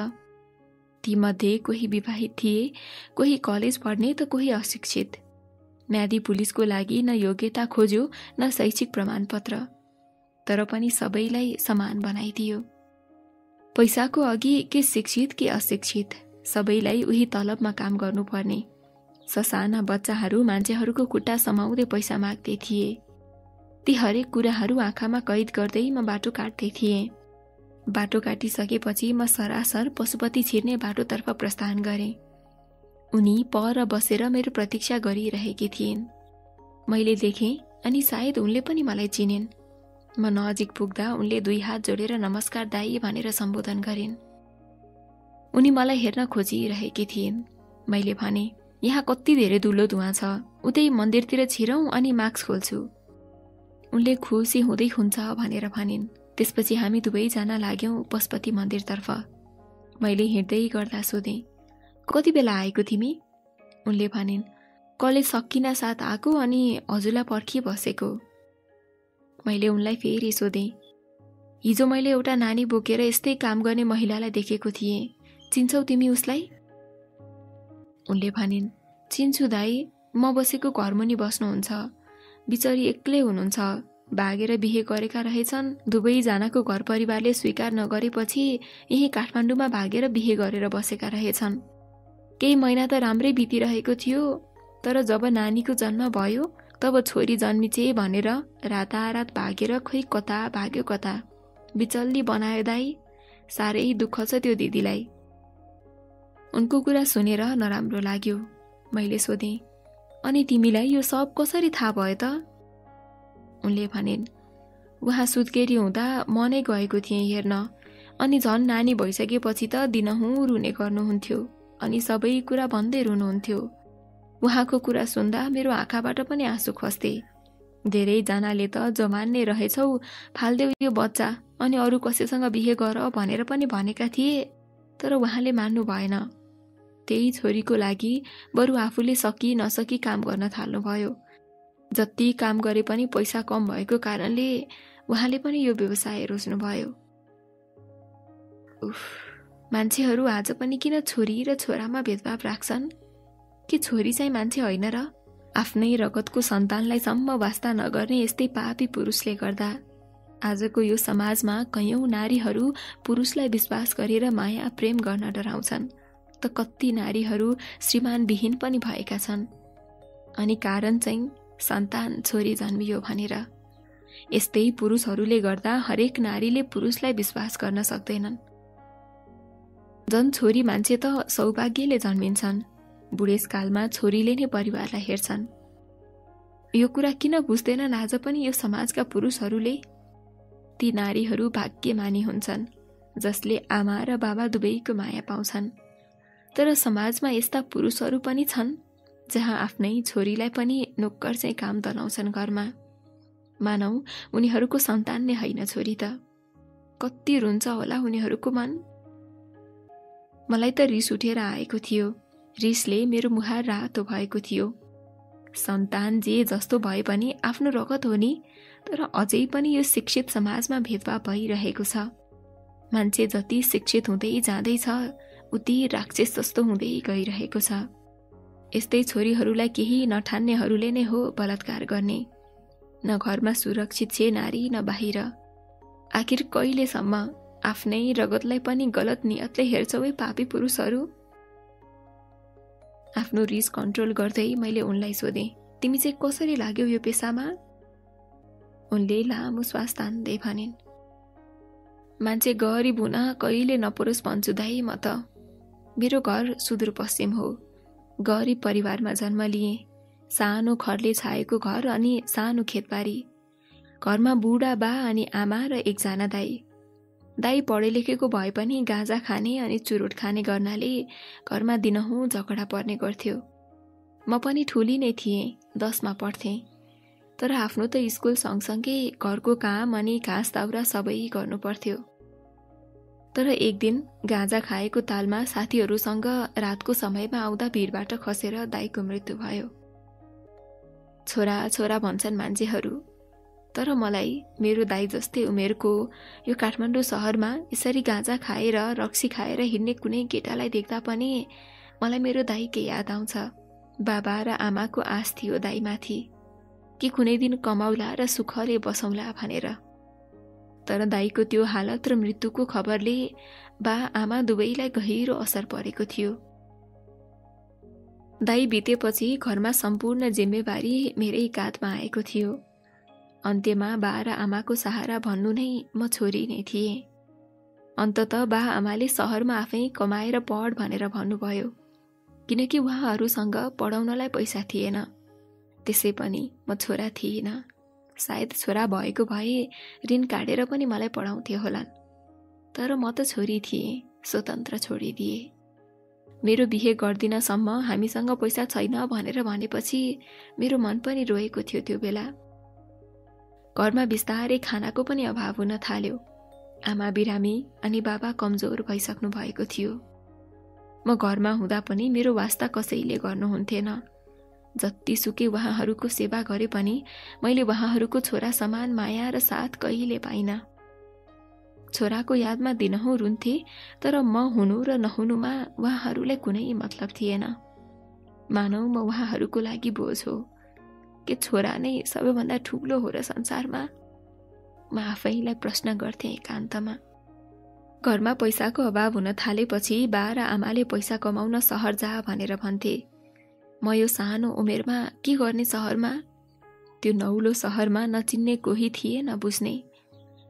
तीमध्ये कोही विवाहित थिए, कोही कलेज पढ्ने त कोही अशिक्षित। म्यादी पुलिसको लागि न योग्यता खोज्यो न शैक्षिक प्रमाणपत्र, तर पनि सबैलाई समान बनाइदियो। पैसाको अघि के शिक्षित के अशिक्षित, सबैलाई उही तलबमा काम गर्नुपर्ने। ससाना बच्चाहरू मान्छेहरूको खुट्टा समाउँदै पैसा माग्दै थिए। ती हरेक कुराहरू आँखामा कैद गर्दै म बाटो काट्दै थिएँ। बाटो काटिसकेपछि म सरासर पशुपति छिर्ने बाटोतर्फ प्रस्थान गरेँ। उनी पर बसेर मेरो प्रतीक्षा गरिरहेकी थिइन्। मैले देखेँ अनि सायद उनले पनि मलाई चिनिन्। म नजिक पुग्दा उनले 2 हात जोडेर नमस्कार दाइ भनेर सम्बोधन गरिन्। उनी मलाई हेर्न खोजिरहेकी थिइन्। मैले भने, यहाँ कति धेरै धुलो धुवा छ, उतै मन्दिरतिर छिरौँ अनि मास्क खोल्छु। उनले खुसी हुँदै हुन्छ भनेर भनिन्। त्यसपछि हामी दुवैजना लाग्यौँ पशुपति मन्दिरतर्फ। मैले हिँड्दै गर्दा सोधेँ, कति बेला आएको तिमी? उनले भनिन्, कलेज सकिन साथ आएको अनि हजुरलाई पर्खी बसेको। मैले उनलाई फेरि सोधेँ, हिजो मैले एउटा नानी बोकेर यस्तै काम गर्ने महिलालाई देखेको थिएँ, चिन्छौ तिमी उसलाई? उनले भनिन्, चिन्छु दाई, म बसेको घरमुनि बस्नुहुन्छ। बिचरी एक्लै हुनुहुन्छ, भागेर बिहे गरेका रहेछन्। दुवैजनाको घर परिवारले स्वीकार नगरेपछि यही काठमाडौँमा भागेर बिहे गरेर बसेका रहेछन्। केही महिना त राम्रै बितिरहेको थियो, तर जब नानीको जन्म भयो तब छोरी जन्मिचे भनेर रातारात भागेर खै कता भाग्यो कता। बिचल्ली बनायो दाई, साह्रै दुःख छ त्यो दिदीलाई। उनको कुरा सुनेर नराम्रो लाग्यो। मैले सोधेँ, अनि तिमीलाई यो सब कसरी थाहा भयो त? उनले भनिन्, उहाँ सुत्केरी हुँदा म नै गएको थिएँ हेर्न, अनि झन् नानी भइसकेपछि त दिनहुँ रुने गर्नुहुन्थ्यो अनि सबै कुरा भन्दै रुनुहुन्थ्यो। उहाँको कुरा सुन्दा मेरो आँखाबाट पनि आँसु खस्थे। धेरैजनाले त जवान नै रहेछौ, फाल्देऊ यो बच्चा अनि अरू कसैसँग बिहे गर भनेर पनि भनेका थिए, तर उहाँले मान्नु भएन। त्यही छोरीको लागि बरु आफूले सकी नसकी काम गर्न थाल्नुभयो। जति काम गरे पनि पैसा कम भएको कारणले उहाँले पनि यो व्यवसाय रोज्नुभयो। मान्छेहरू आज पनि किन छोरी र छोरामा भेदभाव राख्छन्? के छोरी चाहिँ मान्छे होइन र? आफ्नै रगतको सन्तानलाई सम्म वास्ता नगर्ने यस्तै पापी पुरुषले गर्दा आजको यो समाजमा कयौं नारीहरू पुरुषलाई विश्वास गरेर माया प्रेम गर्न डराउँछन्, त कति नारीहरू श्रीमानविहीन पनि भएका छन्। अनि कारण चाहिँ सन्तान छोरी जन्मियो भनेर। यस्तै पुरुषहरूले गर्दा हरेक नारीले पुरुषलाई विश्वास गर्न सक्दैनन्। जन छोरी मान्छे त सौभाग्यले जन्मिन्छन्, बुढेसकालमा छोरीले नै परिवारलाई हेर्छन्। यो कुरा किन बुझ्दैनन् आज पनि यो समाजका पुरुषहरूले? ती नारीहरू भाग्यमानी हुन्छन् जसले आमा र बाबा दुवैको माया पाउँछन्। तर समाजमा यस्ता पुरुषहरू पनि छन् जहाँ आफ्नै छोरीलाई पनि नोक्कर चाहिँ काम दलाउँछन् घरमा। मानौ उनीहरूको सन्तान नै होइन छोरी त। कति रुन्छ होला उनीहरूको मन। मलाई त रिस उठेर आएको थियो। रिसले मेरो मुहार रातो भएको थियो। सन्तान जे जस्तो भए पनि आफ्नो रगत हो नि, तर अझै पनि यो शिक्षित समाजमा भेदभाव भइरहेको छ। मान्छे जति शिक्षित हुँदै जाँदैछ उति राक्षस जस्तो हुँदै गइरहेको छ। यस्तै छोरीहरूलाई केही नठान्नेहरूले नै हो बलात्कार गर्ने। न घरमा सुरक्षित छे नारी न बाहिर। आखिर कहिलेसम्म आफ्नै रगतलाई पनि गलत नियतले हेर्छौ है पापी पुरुषहरू? आफ्नो रिस कन्ट्रोल गर्दै मैले उनलाई सोधेँ, तिमी चाहिँ कसरी लाग्यौ यो पेसामा? उनले लामो श्वास तान्दै भनिन्, मान्छे गरिब हुन कहिले नपरोस् भन्छु दाइ म त। मेरो घर सुदूरपश्चिम हो। गरिब परिवारमा जन्म लिएँ। सानो खरले छाएको घर अनि सानो खेतबारी। घरमा बुढा बा अनि आमा र एकजना दाइ। दाइ पढे लेखेको भए पनि गाँजा खाने अनि चुरोट खाने गर्नाले घरमा दिनहुँ झगडा पर्ने गर्थ्यो। म पनि ठुली नै थिएँ, 10मा पढ्थेँ। तर आफ्नो त स्कुल सँगसँगै घरको काम अनि घाँस दाउरा सबै गर्नु पर्थ्यो। तर एक दिन गाँजा खाएको तालमा साथीहरूसँग रातको समयमा आउँदा भिरबाट खसेर दाइको मृत्यु भयो। छोरा छोरा भन्छन् मान्छेहरू, तर मलाई मेरो दाइ जस्तै उमेरको यो काठमाडौँ सहरमा यसरी गाँजा खाएर रक्सी खाएर हिँड्ने कुनै केटालाई देख्दा पनि मलाई मेरो दाइकै याद आउँछ। बाबा र आमाको आश थियो दाइमाथि कि कुनै दिन कमाउला र सुखले बसौँला भनेर। तर दाइको त्यो हालत र मृत्युको खबरले बा आमा दुवैलाई गहिरो असर परेको थियो। दाइ बितेपछि घरमा सम्पूर्ण जिम्मेवारी मेरै काँधमा आएको थियो। अन्त्यमा बा र आमाको सहारा भन्नु नै म छोरी नै थिएँ। अन्ततः बा आमाले सहरमा आफै कमाएर पढ भनेर भन्नुभयो, किनकि उहाँहरूसँग पढाउनलाई पैसा थिएन। त्यसै पनि म छोरा थिइनँ। सायद छोरा भएको भए ऋण काटेर पनि मलाई पढाउँथे होलान्। तर म त छोरी थिएँ, स्वतन्त्र छोडिदिए। मेरो बिहे गर्दिनसम्म हामीसँग पैसा छैन भनेर भनेपछि मेरो मन पनि रोएको थियो। त्यो बेला घरमा बिस्तारै खानाको पनि अभाव हुन थाल्यो। आमा बिरामी अनि बाबा कमजोर भइसक्नु भएको थियो। म घरमा हुँदा पनि मेरो वास्ता कसैले गर्नुहुन्थेन। जतिसुकै उहाँहरूको सेवा गरे पनि मैले उहाँहरूको छोरा समान माया र साथ कहिले पाइनँ। छोराको यादमा दिनहुँ रुन्थे, तर म हुनु र नहुनुमा उहाँहरूलाई कुनै मतलब थिएन। मानौ म उहाँहरूको लागि बोझ हो कि छोरा नै सबैभन्दा ठुलो हो र संसारमा। म आफैलाई प्रश्न गर्थेँ एकान्तमा। घरमा पैसाको अभाव हुन थालेपछि बा र आमाले पैसा कमाउन सहर जा भनेर भन्थे। म यो सानो उमेरमा के गर्ने सहरमा? त्यो नौलो सहरमा नचिन्ने कोही थिए न बुझ्ने।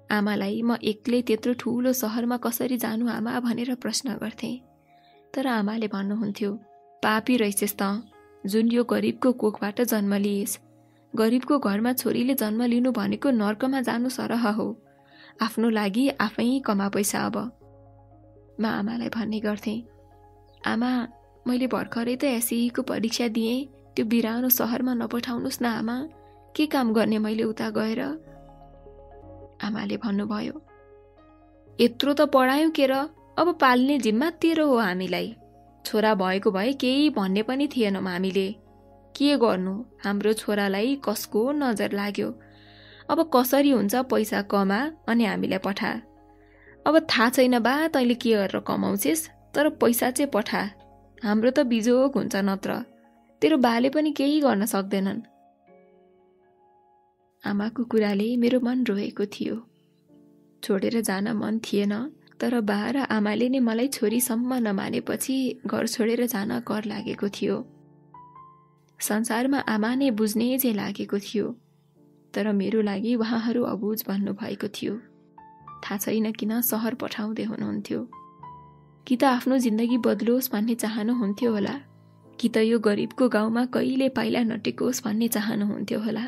आमालाई म एक्लै त्यत्रो ठुलो सहरमा कसरी जानु आमा भनेर प्रश्न गर्थेँ। तर आमाले भन्नुहुन्थ्यो, पापी रहेछस् त, जुन यो गरिबको कोखबाट जन्म लिएस्। गरिबको घरमा छोरीले जन्म लिनु भनेको नर्कमा जानु सरह हो। आफ्नो लागि आफै कमा पैसा अब। म आमालाई भन्ने गर्थेँ, आमा मैले भर्खरै त एसईको परीक्षा दिएँ, त्यो बिरानो सहरमा नपठाउनुहोस् न आमा, के काम गर्ने मैले उता गएर? आमाले भन्नुभयो, यत्रो त पढायौ के र, अब पाल्ने जिम्मा तेरो हो हामीलाई। छोरा भएको भए केही भन्ने पनि थिएनौँ हामीले। के गर्नु, हाम्रो छोरालाई कसको नजर लाग्यो। अब कसरी हुन्छ पैसा कमा अनि हामीलाई पठा। अब थाहा छैन बा तैँले के गरेर कमाउँछेस्, तर पैसा चाहिँ पठा। हाम्रो त बिजोग हुन्छ नत्र, तेरो बाले पनि केही गर्न सक्दैनन्। आमाको कुराले मेरो मन रोएको थियो। छोडेर जान मन थिएन, तर बा र आमाले नै मलाई छोरीसम्म नमानेपछि घर छोडेर जान कर लागेको थियो। संसारमा आमा नै बुझ्ने चाहिँ लागेको थियो, तर मेरो लागि उहाँहरू अबुझ भन्नुभएको थियो। थाहा छैन किन सहर पठाउँदै हुनुहुन्थ्यो। कि त आफ्नो जिन्दगी बदलोस् भन्ने चाहनुहुन्थ्यो होला, कि त यो गरिबको गाउँमा कहिले पाइला नटेकोस् भन्ने चाहनुहुन्थ्यो होला।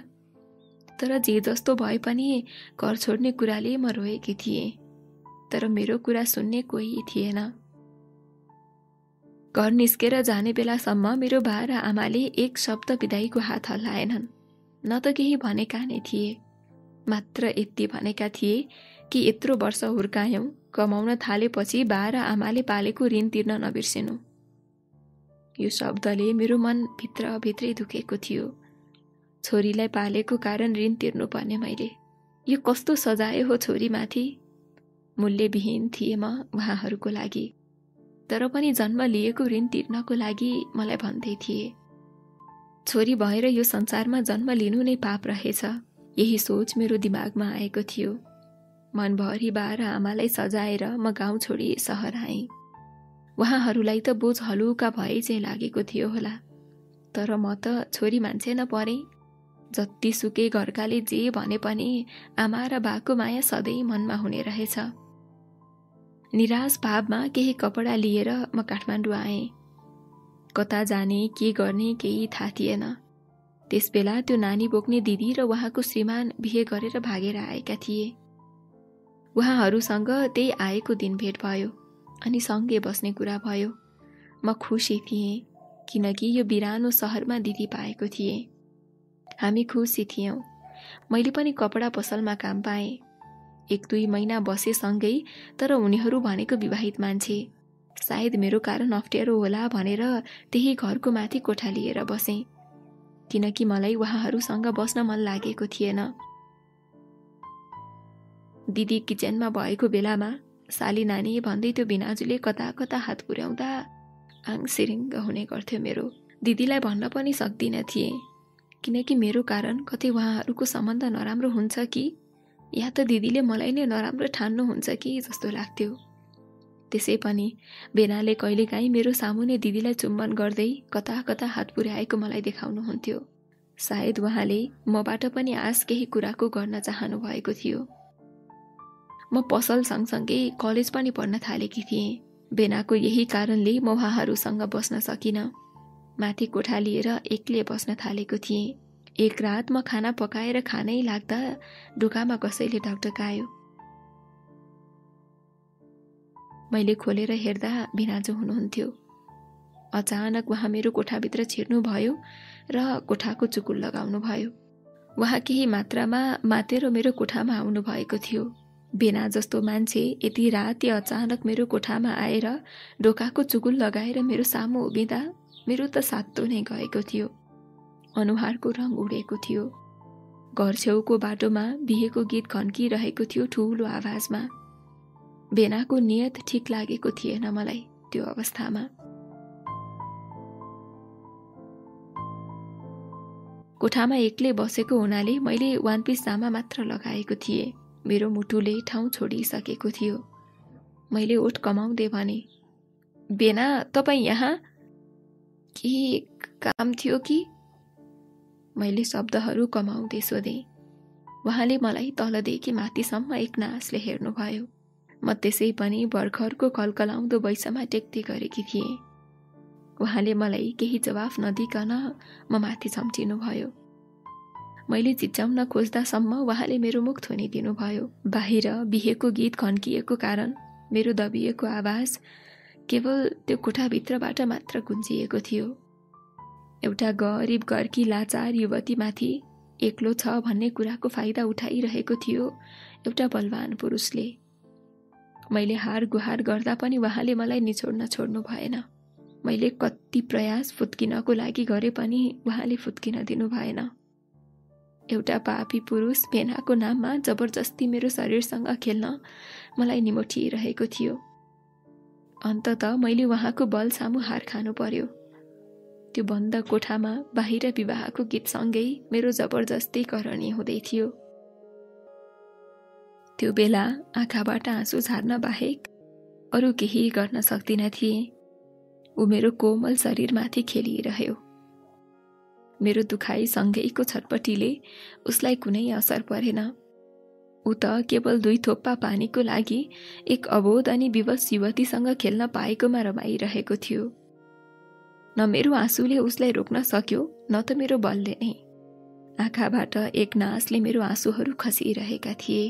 तर जे जस्तो भए पनि घर छोड्ने कुराले म रोएकी थिएँ, तर मेरो कुरा सुन्ने कोही थिएन। घर निस्केर जाने बेलासम्म मेरो बा र आमाले एक शब्द बिदाईको हात हल्लाएनन्। न त केही भनेका नै थिए, मात्र यति भनेका थिए कि यत्रो वर्ष हुर्कायौं, कमाउन थालेपछि बा र आमाले पालेको ऋण तिर्न नबिर्सिनु। यो शब्दले मेरो मन भित्रभित्रै दुखेको थियो। छोरीलाई पालेको कारण ऋण तिर्नुपर्ने मैले। यो कस्तो सजाय हो छोरीमाथि। मूल्यविहीन थिए म उहाँहरूको लागि, तर पनि जन्म लिएको ऋण तिर्नको लागि मलाई भन्दै थिए। छोरी भएर यो संसारमा जन्म लिनु नै पाप रहेछ, यही सोच मेरो दिमागमा आएको थियो। मनभरि बा र आमालाई सजाएर म गाउँ छोडी सहर आएँ। उहाँहरूलाई त बोझ हलुका भए चाहिँ लागेको थियो होला, तर म त छोरी मान्छे न परेँ। जतिसुकै घरकाले जे भने पनि आमा र बाको माया सधैँ मनमा हुने रहेछ। निराश भावमा केही कपडा लिएर म काठमाडौँ आएँ। कता जाने के गर्ने केही थाहा थिएन। त्यसबेला त्यो नानी बोक्ने दिदी र उहाँको श्रीमान बिहे गरेर भागेर आएका थिए। उहाँहरूसँग त्यही आएको दिन भेट भयो अनि सँगै बस्ने कुरा भयो। म खुसी थिएँ किनकि यो बिरानो सहरमा दिदी पाएको थिएँ। हामी खुसी थियौँ। मैले पनि कपडा पसलमा काम पाएँ। 1-2 महिना बसे सँगै, तर उनीहरू भनेको विवाहित मान्छे। सायद मेरो कारण अप्ठ्यारो होला भनेर त्यही घरको माथि कोठा लिएर बसेँ, किनकि मलाई उहाँहरूसँग बस्न मन लागेको थिएन। दिदी किचनमा भएको बेलामा साली नानी भन्दै त्यो बिनाजुले कता कता हात पुर्याउँदा आङ सिरिङ्ग हुने गर्थ्यो मेरो। दिदीलाई भन्न पनि सक्दिनँ थिएँ, किनकि मेरो कारण कतै उहाँहरूको सम्बन्ध नराम्रो हुन्छ कि या त दिदीले मलाई नै नराम्रो ठान्नुहुन्छ कि जस्तो लाग्थ्यो। त्यसै पनि बेनाले कहिलेकाहीँ मेरो सामुने दिदीलाई चुम्बन गर्दै कता कता हात पुर्याएको मलाई देखाउनुहुन्थ्यो। सायद उहाँले मबाट पनि आश केही कुराको गर्न चाहनु भएको थियो। म पसल सँगसँगै कलेज पनि पढ्न थालेकी थिएँ। बेनाको यही कारणले म उहाँहरूसँग बस्न सकिनँ। माथि कोठा लिएर एक्लै बस्न थालेको थिएँ। एक रात म खाना पकाएर खानै लाग्दा ढोकामा कसैले ढकढकायो। मैले खोलेर हेर्दा बिनाजु हुनुहुन्थ्यो। अचानक उहाँ मेरो कोठाभित्र छिर्नुभयो र कोठाको चुकुल लगाउनु भयो। उहाँ केही मात्रामा मातेर मेरो कोठामा आउनु भएको थियो। बेना जस्तो मान्छे यति राति अचानक मेरो कोठामा आएर ढोकाको चुकुल लगाएर मेरो सामु उभिँदा मेरो त सातो नै गएको थियो। अनुहारको रङ उडेको थियो। घर छेउको बाटोमा बिहेको गीत खन्किरहेको थियो ठुलो आवाजमा। बेनाको नियत ठिक लागेको थिएन मलाई त्यो अवस्थामा। कोठामा एक्लै बसेको हुनाले मैले वान पिस जामा मात्र लगाएको थिएँ। मेरो मुटुले ठाउँ छोडिसकेको थियो। मैले ओठ कमाउँदै भने, बेना तपाईँ यहाँ? के काम थियो कि? मैले शब्दहरू कमाउँदै सोधेँ। उहाँले मलाई तलदेखि माथिसम्म एक नासले हेर्नुभयो। म त्यसै पनि भर्खरको कलकलाउँदो वैसमा टेक्दै गरेकी थिएँ। उहाँले मलाई केही जवाफ नदिकन म माथि सम्झिनुभयो। मैले चिच्याउन खोज्दासम्म उहाँले मेरो मुख थुनिदिनुभयो। बाहिर बिहेको गीत खन्किएको कारण मेरो दबिएको आवाज केवल त्यो कोठाभित्रबाट मात्र गुन्जिएको थियो। एउटा गरिब घरकी लाचार युवतीमाथि एक्लो छ भन्ने कुराको फाइदा उठाइरहेको थियो एउटा बलवान पुरुषले। मैले हार गुहार गर्दा पनि उहाँले मलाई निचोड्न छोड्नु भएन। मैले कति प्रयास फुत्किनको लागि गरे पनि उहाँले फुत्किन दिनु भएन। एउटा पापी पुरुष बेनाको नाममा जबरजस्ती मेरो शरीरसँग खेल्न मलाई निमोठिरहेको थियो। अन्ततः मैले उहाँको बल सामु हार खानु पर्यो। त्यो बन्द कोठामा बाहिर विवाहको गीतसँगै मेरो जबरजस्ती करणी हुँदै थियो। त्यो बेला आँखाबाट आँसु झार्न बाहेक अरू केही गर्न सक्दिन थिएँ। ऊ मेरो कोमल शरीरमाथि खेलिरह्यो। मेरो दुखाइसँगैको छटपटीले उसलाई कुनै असर परेन। ऊ त केवल 2 थोप्पा पानीको लागि एक अबोध अनि विवश युवतीसँग खेल्न पाएकोमा रमाइरहेको थियो। न मेरो आँसुले उसलाई रोक्न सक्यो न त मेरो बलले नै। आँखाबाट एक नासले मेरो आँसुहरू खसिरहेका थिए।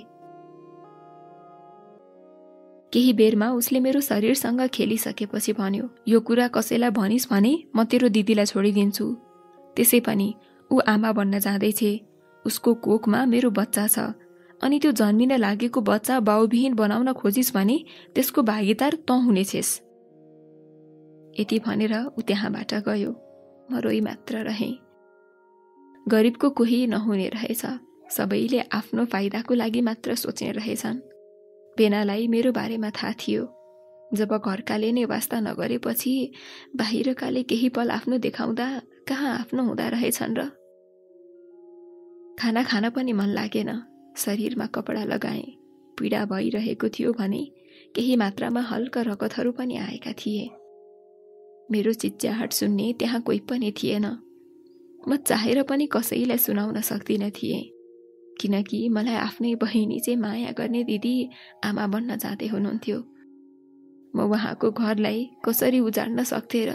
केही बेरमा उसले मेरो शरीरसँग खेलिसकेपछि भन्यो, यो कुरा कसैलाई भनिस् भने म तेरो दिदीलाई छोडिदिन्छु। त्यसै पनि ऊ आमा बन्न जाँदैछ। उसको कोखमा मेरो बच्चा छ अनि त्यो जन्मिन लागेको बच्चा बाउविहीन बनाउन खोजिस् भने त्यसको भागीदार तँ हुनेछेस्। यति भनेर ऊ त्यहाँबाट गयो। म रोइ मात्र रहेँ। गरिबको कोही नहुने रहेछ। सबैले आफ्नो फाइदाको लागि मात्र सोच्ने रहेछन्। बेनालाई मेरो बारेमा थाहा थियो। जब घरकाले नै वास्ता नगरेपछि बाहिरकाले केही पल आफ्नो देखाउँदा कहाँ आफ्नो हुँदा रहेछन् र। खाना खान पनि मन लागेन। शरीरमा कपडा लगाएँ। पीडा भइरहेको थियो भने केही मात्रामा हल्का रगतहरू पनि आएका थिए। मेरो चिच्याहट सुन्ने त्यहाँ कोही पनि थिएन। म चाहेर पनि कसैलाई सुनाउन सक्दिनँ थिएँ, किनकि मलाई आफ्नै बहिनी चाहिँ माया गर्ने दिदी आमा बन्न जाँदै हुनुहुन्थ्यो। म उहाँको घरलाई कसरी उजाड्न सक्थेँ र?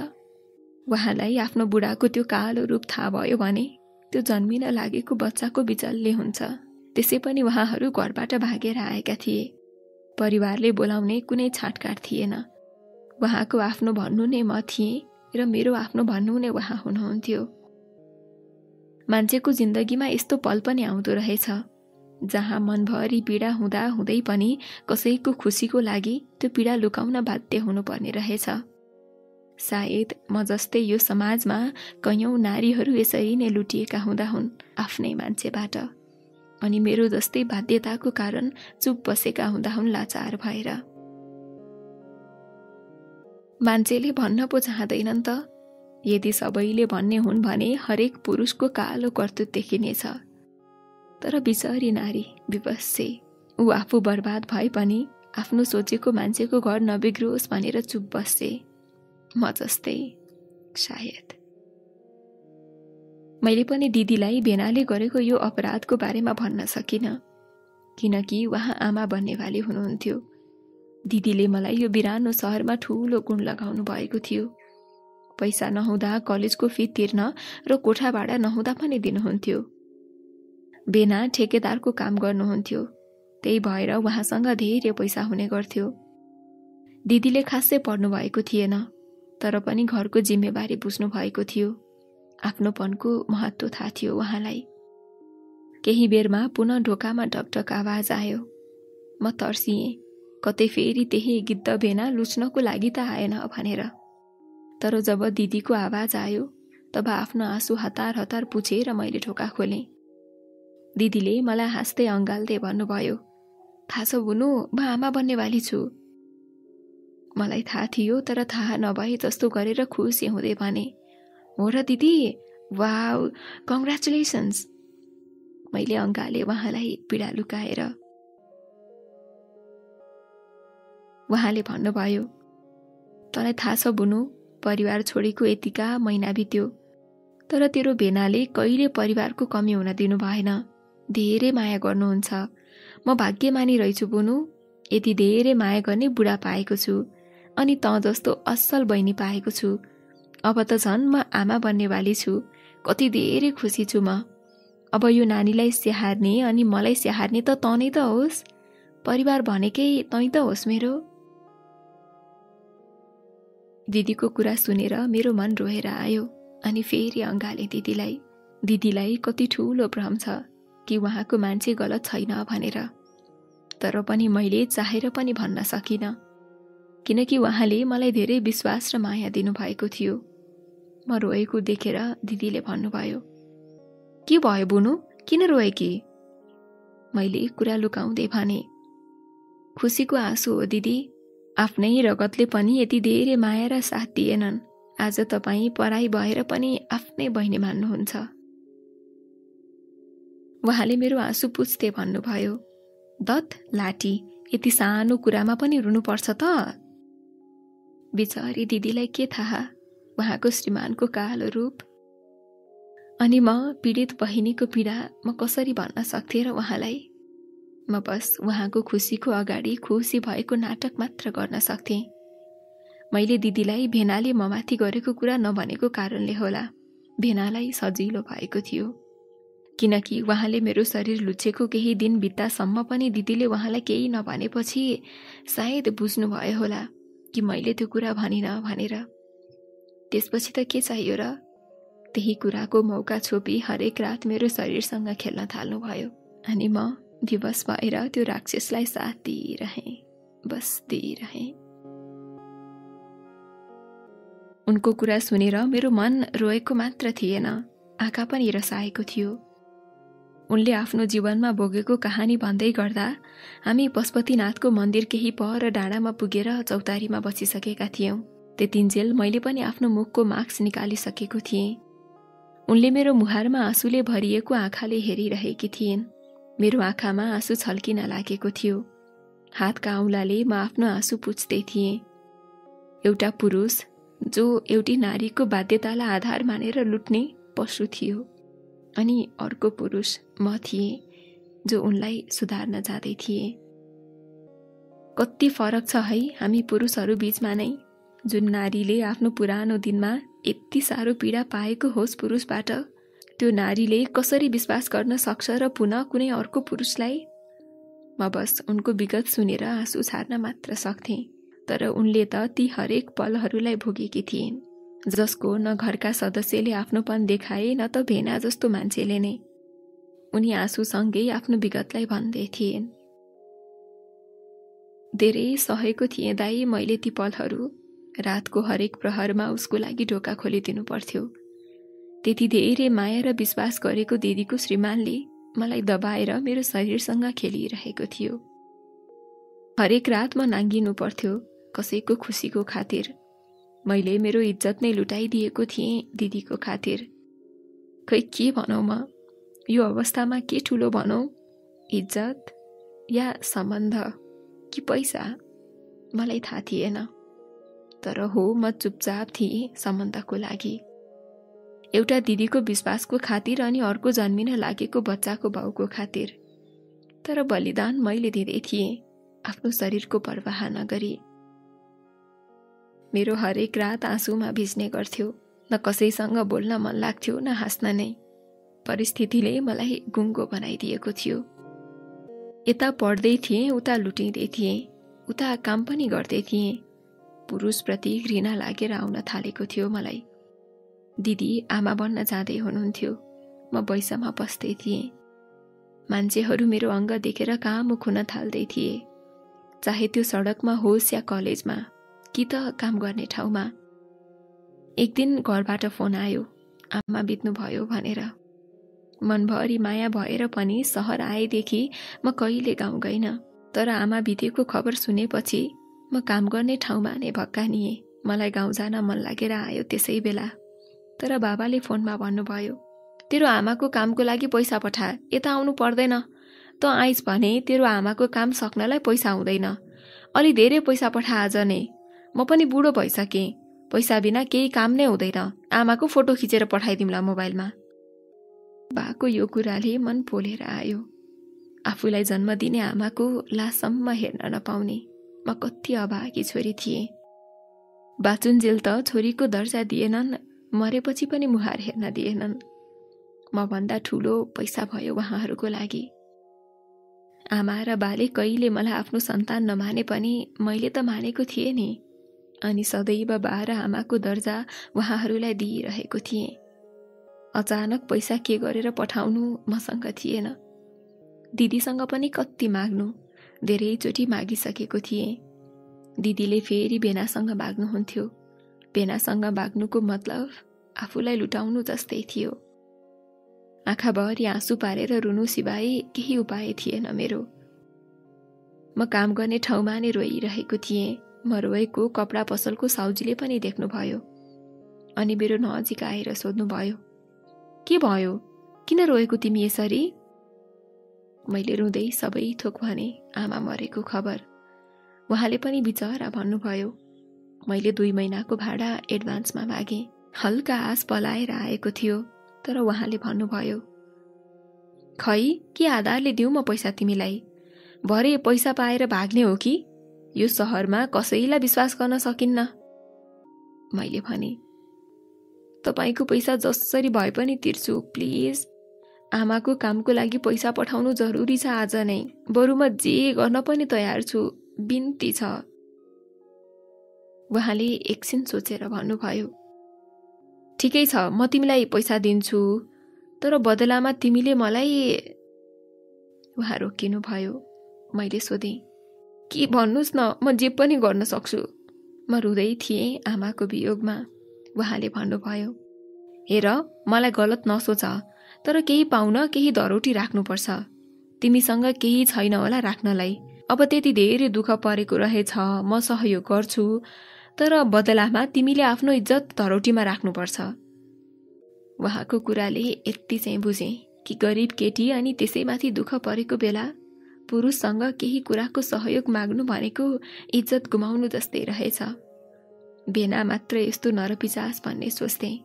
उहाँलाई आफ्नो बुढाको त्यो कालो रूप थाहा भयो भने त्यो जन्मिन लागेको बच्चाको बिचल्ले हुन्छ। त्यसै पनि उहाँहरू घरबाट भागेर आएका थिए। परिवारले बोलाउने कुनै छाटकाट थिएन। उहाँको आफ्नो भन्नु नै म थिएँ र मेरो आफ्नो भन्नु नै उहाँ हुनुहुन्थ्यो। मान्छेको जिन्दगीमा यस्तो पल पनि आउँदो रहेछ जहाँ मनभरि पीडा हुँदा हुँदै पनि कसैको खुसीको लागि त्यो पीडा लुकाउन बाध्य हुनुपर्ने रहेछ। सायद म जस्तै यो समाजमा कैयौं नारीहरू यसरी नै लुटिएका हुँदा हुन् आफ्नै मान्छेबाट, अनि मेरो जस्तै बाध्यताको कारण चुप बसेका हुँदा हुन् लाचार भएर। मान्छेले भन्न पो चाहँदैनन् त, यदि सबैले भन्ने हुन् भने हरेक पुरुषको कालो कर्तुत देखिनेछ। तर बिचारी नारी विवशे, ऊ आफू बर्बाद भए पनि आफ्नो सोचेको मान्छेको घर नबिग्रोस् भनेर चुप बस्छे। म जस्तै सायद। मैले पनि दिदीलाई भेनाले गरेको यो अपराधको बारेमा भन्न सकिनँ, किनकि उहाँ आमा बन्नेवाली हुनुहुन्थ्यो। दिदीले मलाई यो बिरानो सहरमा ठूलो गुण लगाउनु भएको थियो। पैसा नहुँदा कलेजको फी तिर्न र कोठा भाडा नहुँदा पनि दिनुहुन्थ्यो। बेना ठेकेदारको काम गर्नुहुन्थ्यो, त्यही भएर उहाँसँग धेरै पैसा हुने गर्थ्यो। दिदीले खासै पढ्नु भएको थिएन, तर पनि घरको जिम्मेवारी बुझ्नु भएको थियो। आफ्नोपनको महत्त्व थाहा थियो उहाँलाई। केही बेरमा पुनः ढोकामा ढकढक आवाज आयो। म तर्सिएँ, कतै फेरि त्यही गिद्ध बेना लुच्नको लागि त आएन भनेर। तर जब दिदीको आवाज आयो तब आफ्नो आँसु हतार हतार पुछेर मैले ढोका खोलेँ। दिदीले मलाई हाँस्दै अँगाल्दै भन्नुभयो, थाहा छ बुनु, म आमा बन्नेवाली छु। मलाई थाहा थियो, तर थाहा नभए जस्तो गरेर खुसी हुँदै भने, हो र दिदी, वाउ, कङ्ग्रेचुलेसन्स। मैले अँगाले उहाँलाई पीडा लुकाएर। उहाँले भन्नुभयो, तँलाई थाहा छ बुनु, परिवार छोडेको यतिका महिना बित्यो, तर तेरो भेनाले कहिले परिवारको कमी हुन दिनु भएन। धेरै माया गर्नुहुन्छ। म भाग्यमानी रहेछु बुनु, यति धेरै माया गर्ने बुढा पाएको छु, अनि तँ जस्तो असल बहिनी पाएको छु। अब त झन् म आमा बन्नेवाली छु। कति धेरै खुसी छु म। अब यो नानीलाई स्याहार्ने अनि मलाई स्याहार्ने त तँ नै त होस्। परिवार भनेकै तँ त होस् मेरो। दिदीको कुरा सुनेर मेरो मन रोएर आयो अनि फेरि अँगाले दिदीलाई। दिदीलाई कति ठूलो भ्रम छ कि उहाँको मान्छे गलत छैन भनेर, तर पनि मैले चाहेर पनि भन्न सकिनँ, किनकि उहाँले मलाई धेरै विश्वास र माया दिनुभएको थियो। म रोएको देखेर दिदीले भन्नुभयो, के भयो बुनु, किन रोएकी? मैले कुरा लुकाउँदै भने, खुसीको आँसु हो दिदी। आफ्नै रगतले पनि यति धेरै माया र साथ दिएनन्। आज तपाईँ पराई भएर पनि आफ्नै बहिनी मान्नुहुन्छ। उहाँले मेरो आँसु पुछ्दै भन्नुभयो, दत लाठी, यति सानो कुरामा पनि रुनुपर्छ त? बिचारी दिदीलाई के थाहा उहाँको श्रीमानको कालो रूप। अनि म पीडित बहिनीको पीडा म कसरी भन्न सक्थेँ र उहाँलाई? म बस उहाँको खुसीको अगाडि खुसी भएको नाटक मात्र गर्न सक्थेँ। मैले दिदीलाई भेनाले ममाथि गरेको कुरा नभनेको कारणले होला भेनालाई सजिलो भएको थियो, किनकि उहाँले मेरो शरीर लुचेको केही दिन बित्दासम्म पनि दिदीले उहाँलाई केही नभनेपछि सायद बुझ्नुभयो होला कि मैले त्यो कुरा भनिन भनेर। त्यसपछि त के चाहियो र? त्यही कुराको मौका छोपी हरेक रात मेरो शरीरसँग खेल्न थाल्नुभयो, अनि म विवश भएर त्यो राक्षसलाई साथ दिइरहेँ, बस दिइरहेँ। उनको कुरा सुनेर मेरो मन रोएको मात्र थिएन, आँखा पनि रसाएको थियो। उनले आफ्नो जीवनमा भोगेको कहानी भन्दै गर्दा हामी पशुपतिनाथको मन्दिर केही पर डाँडामा पुगेर चौतारीमा बसिसकेका थियौं। त्यतिन्जेल मैले पनि आफ्नो मुखको मास्क निकालिसकेको थिएँ। उनले मेरो मुहारमा आँसुले भरिएको आँखाले हेरिरहेकी थिइन्। मेरो आँखामा आँसु छल्किन लागेको थियो। हातका औँलाले म आफ्नो आँसु पुछ्दै थिएँ। एउटा पुरुष जो एउटी नारीको बाध्यतालाई आधार मानेर लुट्ने पशु थियो अनि अर्को पुरुष म थिएँ जो उनलाई सुधार्न जाँदै थिए। कति फरक छ है हामी पुरुषहरू बीचमा नै। जुन नारीले आफ्नो पुरानो दिनमा यति साह्रो पीडा पाएको होस् पुरुषबाट, त्यो नारीले कसरी विश्वास गर्न सक्छ र पुनः कुनै अर्को पुरुषलाई? म बस उनको विगत सुनेर आँसु छाड्न मात्र सक्थेँ। तर उनले त ती हरेक पलहरूलाई भोगेकी थिइन्, जसको न घरका सदस्यले आफ्नोपन देखाए न त भेना जस्तो मान्छेले नै। उनी आँसुसँगै आफ्नो विगतलाई भन्दै थिइन्। धेरै सहेको थिएँ दाई मैले ती पलहरू। रातको हरेक प्रहरमा उसको लागि ढोका खोलिदिनु पर्थ्यो। त्यति धेरै माया र विश्वास गरेको दिदीको श्रीमानले मलाई दबाएर मेरो शरीरसँग खेलिरहेको थियो। हरेक रात म नाङ्गिनु पर्थ्यो कसैको खुसीको खातिर। मैले मेरो इज्जत नै लुटाइदिएको थिएँ दिदीको खातिर। खै के भनौँ म, यो अवस्थामा के ठुलो भनौँ, इज्जत या सम्बन्ध कि पैसा? मलाई थाहा थिएन। तर हो, म चुपचाप थिएँ सम्बन्धको लागि। एउटा दिदीको विश्वासको खातिर अनि अर्को जन्मिन लागेको बच्चाको बाउको खातिर। तर बलिदान मैले दिँदै थिएँ आफ्नो शरीरको पर्वाह नगरी। मेरो हरेक रात आँसुमा भिज्ने गर्थ्यो। न कसैसँग बोल्न मन लाग्थ्यो न हाँस्न नै। परिस्थितिले मलाई गुङ्गो बनाइदिएको थियो। यता पढ्दै थिएँ, उता लुटिँदै थिएँ, उता काम पनि गर्दै थिएँ। पुरुषप्रति घृणा लागेर आउन थालेको थियो मलाई। दिदी आमा बन्न जाँदै हुनुहुन्थ्यो, म बैसमा बस्दै थिएँ। मान्छेहरू मेरो अङ्ग देखेर कामुख हुन थाल्दै थिए, चाहे त्यो सडकमा होस् या कलेजमा कि त काम गर्ने ठाउँमा। एक दिन घरबाट फोन आयो, आमा बित्नुभयो भनेर। मनभरि माया भएर पनि सहर आएदेखि म कहिले गाउँ गइन। तर आमा बितेको खबर सुनेपछि म काम गर्ने ठाउँमा नै भक्कानिएँ। मलाई गाउँ जान मन लागेर आयो त्यसै बेला। तर बाबाले फोनमा भन्नुभयो, तेरो आमाको कामको लागि पैसा पठा, यता आउनु पर्दैन। त आइज भने तेरो आमाको काम सक्नलाई पैसा हुँदैन। अलि धेरै पैसा पठा आज नै, म पनि बुढो भइसकेँ, पैसा बिना केही काम नै हुँदैन। आमाको फोटो खिचेर पठाइदिउँला मोबाइलमा। बाको यो कुराले मन पोलेर आयो। आफूलाई जन्म दिने आमाको लाससम्म हेर्न नपाउने म कति अभागी छोरी थिएँ। बाचुन्जेल त छोरीको दर्जा दिएनन्, मरेपछि पनि मुहार हेर्न दिएनन्। म भन्दा ठुलो पैसा भयो उहाँहरूको लागि। आमा र बाले कहिले मलाई आफ्नो सन्तान नमाने पनि मैले त मानेको थिएँ नि। अनि सदैव बा र आमाको दर्जा उहाँहरूलाई दिइरहेको थिएँ। अचानक पैसा के गरेर पठाउनु मसँग थिएन। दिदीसँग पनि कति माग्नु, धेरैचोटि मागिसकेको थिएँ। दिदीले फेरि बेनासँग माग्नुहुन्थ्यो। बेनासँग माग्नुको मतलब आफूलाई लुटाउनु जस्तै थियो। आँखाभरि आँसु पारेर रुनु सिवाय केही उपाय थिएन मेरो। म काम गर्ने ठाउँमा नै रोइरहेको थिएँ। म रोएको कपडा पसलको साउजीले पनि देख्नुभयो अनि मेरो नजिक आएर सोध्नुभयो, के भयो, किन रोएको तिमी यसरी? मैले रुँदै सबै थोक भने आमा मरेको खबर। उहाँले पनि बिचरा भन्नुभयो। मैले 2 महिनाको भाडा एडभान्समा मागेँ। हल्का आस पलाएर आएको थियो। तर उहाँले भन्नुभयो, खै के आधारले दिउँ म पैसा तिमीलाई? भरे पैसा पाएर भाग्ने हो कि? यो सहरमा कसैलाई विश्वास गर्न सकिन्न। मैले भने, तपाईको पैसा जसरी भए पनि तिर्छु, प्लिज। आमाको कामको लागि पैसा पठाउनु जरुरी छ आज नै। बरु म जे गर्न पनि तयार छु, बिन्ती छ। उहाँले एकछिन सोचेर भन्नुभयो, ठिकै छ, म तिमीलाई पैसा दिन्छु, तर बदलामा तिमीले मलाई। उहाँ रोकिनु भयो। मैले सोधेँ, के भन्नुस् न, म जे पनि गर्न सक्छु। म रुँदै थिएँ आमाको वियोगमा। उहाँले भन्नुभयो, हेर मलाई गलत नसोच, तर केही पाउन केही धरोटी राख्नुपर्छ। तिमीसँग केही छैन होला राख्नलाई। अब त्यति धेरै दुःख परेको रहेछ, म सहयोग गर्छु, तर बदलामा तिमीले आफ्नो इज्जत धरोटीमा राख्नुपर्छ। उहाँको कुराले यति चाहिँ बुझेँ कि गरिब केटी अनि त्यसैमाथि दुःख परेको बेला पुरुषसँग केही कुराको सहयोग माग्नु भनेको इज्जत गुमाउनु जस्तै रहेछ। बेना मात्र यस्तो नरपिचास भन्ने सोच्थेँ।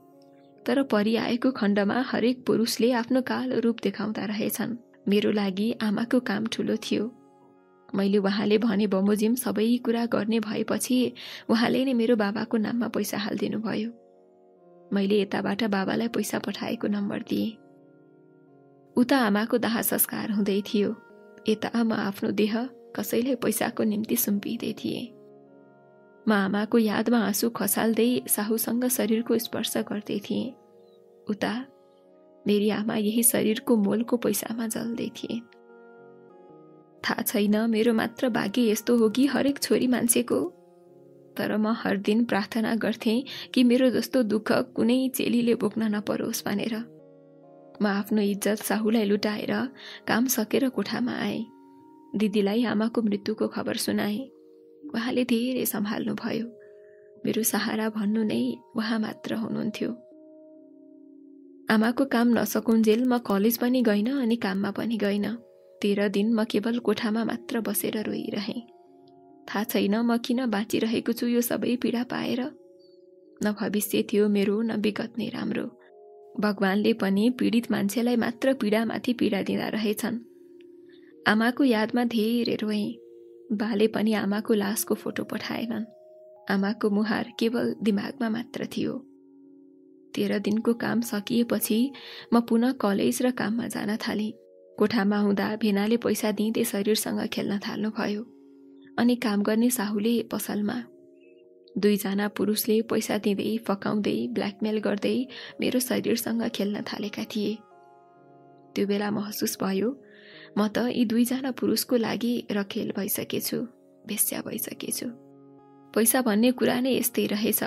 तर परिआएको खण्डमा हरेक पुरुषले आफ्नो कालो रूप देखाउँदा रहेछन्। मेरो लागि आमाको काम ठुलो थियो। मैले उहाँले भने बमोजिम सबै कुरा गर्ने भएपछि उहाँले नै मेरो बाबाको नाममा पैसा हालिदिनु भयो। मैले यताबाट बाबालाई पैसा पठाएको नम्बर दिएँ। उता आमाको दाह संस्कार हुँदै थियो, यता म आफ्नो देह कसैलाई पैसाको निम्ति सुम्पिँदै थिएँ। म आमाको यादमा आँसु खसाल्दै साहुसँग शरीरको स्पर्श गर्दै थिएँ। उता मेरी आमा यही शरीरको मोलको पैसामा जल्दै थिए। थाहा छैन मेरो मात्र भाग्य यस्तो हो कि हरेक छोरी मान्छेको, तर म हर दिन प्रार्थना गर्थेँ कि मेरो जस्तो दुःख कुनै चेलीले बोक्न नपरोस् भनेर। म आफ्नो इज्जत साहुलाई लुटाएर काम सकेर कोठामा आएँ। दिदीलाई आमाको मृत्युको खबर सुनाएँ। उहाँले धेरै सम्हाल्नु भयो। मेरो सहारा भन्नु नै उहाँ मात्र हुनुहुन्थ्यो। आमाको काम नसकुन्जेल म कलेज पनि गइन अनि काममा पनि गइन। 13 दिन म केवल कोठामा मात्र बसेर रोइरहेँ। थाहा छैन म किन बाँचिरहेको छु यो सबै पीडा पाएर। न भविष्य थियो मेरो, न विगत नै राम्रो। भगवानले पनि पीडित मान्छेलाई मात्र पीडामाथि पीडा दिँदा रहेछन्। आमाको यादमा धेरै रोएँ। बाले पनि आमाको लासको फोटो पठाएनन्। आमाको मुहार केवल दिमागमा मात्र थियो। 13 दिनको काम सकिएपछि म पुनः कलेज र काममा जान थालेँ। कोठामा हुँदा भेनाले पैसा दिँदै शरीरसँग खेल्न थाल्नु भयो। अनि काम गर्ने साहुले पसलमा 2 जना पुरुषले पैसा दिँदै फकाउँदै ब्ल्याकमेल गर्दै मेरो शरीरसँग खेल्न थालेका थिए। त्यो बेला महसुस भयो म त यी 2 जना पुरुषको लागि रखेल भइसकेछु, बेस्या भइसकेछु। पैसा भन्ने कुरा नै यस्तै रहेछ,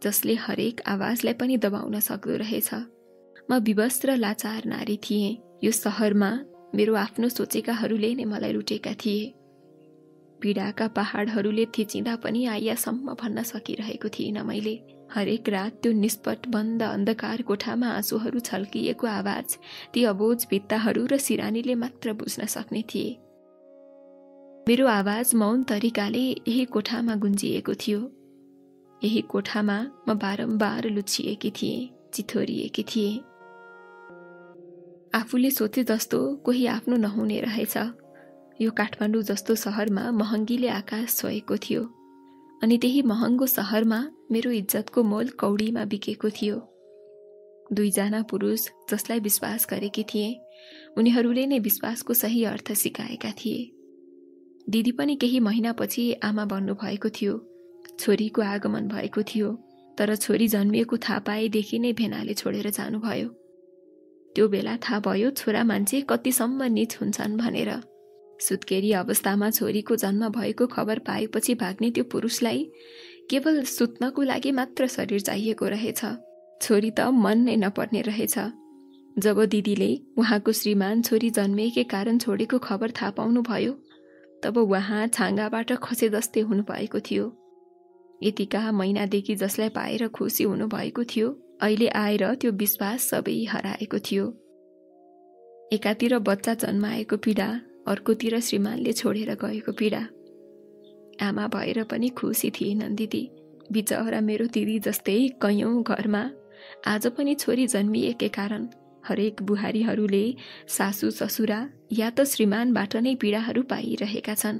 जसले हरेक आवाजलाई पनि दबाउन सक्दो रहेछ। म विवश र लाचार नारी थिएँ। यो शहरमा मेरो आफ्नो सोचेकाहरूले नै मलाई लुटेका थिए। पीडाका पहाडहरूले थिचिँदा पनि आइयासम्म भन्न सकिरहेको थिइनँ मैले। हरेक रात त्यो निष्पट बन्द अन्धकार कोठामा आँसुहरू छल्किएको आवाज ती अबोझ भित्ताहरू र सिरानीले मात्र बुझ्न सक्ने थिए। मेरो आवाज मौन तरिकाले यही कोठामा गुन्जिएको थियो। यही कोठामा म बारम्बार लुचिएकी थिएँ, चिथोरिएकी थिएँ। आफूले सोचे जस्तो कोही आफ्नो नहुने रहेछ। यो काठमाडौँ जस्तो शहरमा महँगीले आकाश छोएको थियो। अनि त्यही महँगो शहरमा मेरो इज्जतको मोल कौडीमा बिकेको थियो। 2 जना पुरुष जसलाई विश्वास गरेकी थिएँ, उनीहरूले नै विश्वासको सही अर्थ सिकाएका थिए। दिदी पनि केही महिनापछि आमा बन्नुभएको थियो। छोरीको आगमन भएको थियो। तर छोरी जन्मिएको थाहा पाएदेखि नै भेनाले छोडेर जानुभयो। त्यो बेला थाहा भयो छोरा मान्छे कतिसम्म नीच हुन्छन् भनेर। सुत्केरी अवस्थामा छोरीको जन्म भएको खबर पाएपछि भाग्ने त्यो पुरुषलाई केवल सुत्नको लागि मात्र शरीर चाहिएको रहेछ। छोरी त मन नै नपर्ने रहेछ। जब दिदीले उहाँको श्रीमान छोरी जन्मिएकै कारण छोडेको खबर थाहा पाउनु भयो, तब उहाँ छाँगाबाट खसे जस्तै हुनुभएको थियो। यतिका महिनादेखि जसलाई पाएर खुसी हुनुभएको थियो, अहिले आएर त्यो विश्वास सबै हराएको थियो। एकातिर बच्चा जन्माएको पीडा, अर्कोतिर श्रीमानले छोडेर गएको पीडा। आमा भएर पनि खुसी थिएनन् दिदी। बिचरा मेरो दिदी जस्तै कयौं घरमा आज पनि छोरी जन्मिएकै कारण हरेक बुहारीहरूले सासू ससुरा या त श्रीमानबाट नै पीडाहरू पाइरहेका छन्।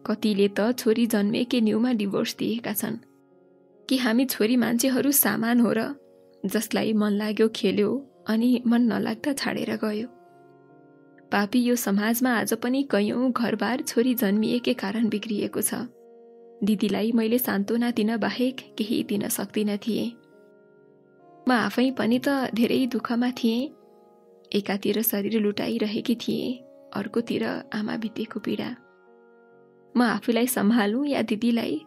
कतिले त छोरी जन्मेकै न्युमा डिभोर्स दिएका छन्। कि हामी छोरी मान्छेहरू सामान हो र, जसलाई मन लाग्यो खेल्यो अनि मन नलाग्दा छाडेर गयो। पापी यो समाजमा आज पनि कयौं घरबार छोरी जन्मिएकै कारण बिग्रिएको छ। दिदीलाई मैले सान्त्वना दिन बाहेक केही दिन सक्दिन थिएँ। म आफै पनि त धेरै दुःखमा थिएँ। एकातिर शरीर लुटाइरहेकी थिएँ, अर्कोतिर आमा बितेको पीडा। म आफूलाई सम्हालौं या दिदीलाई?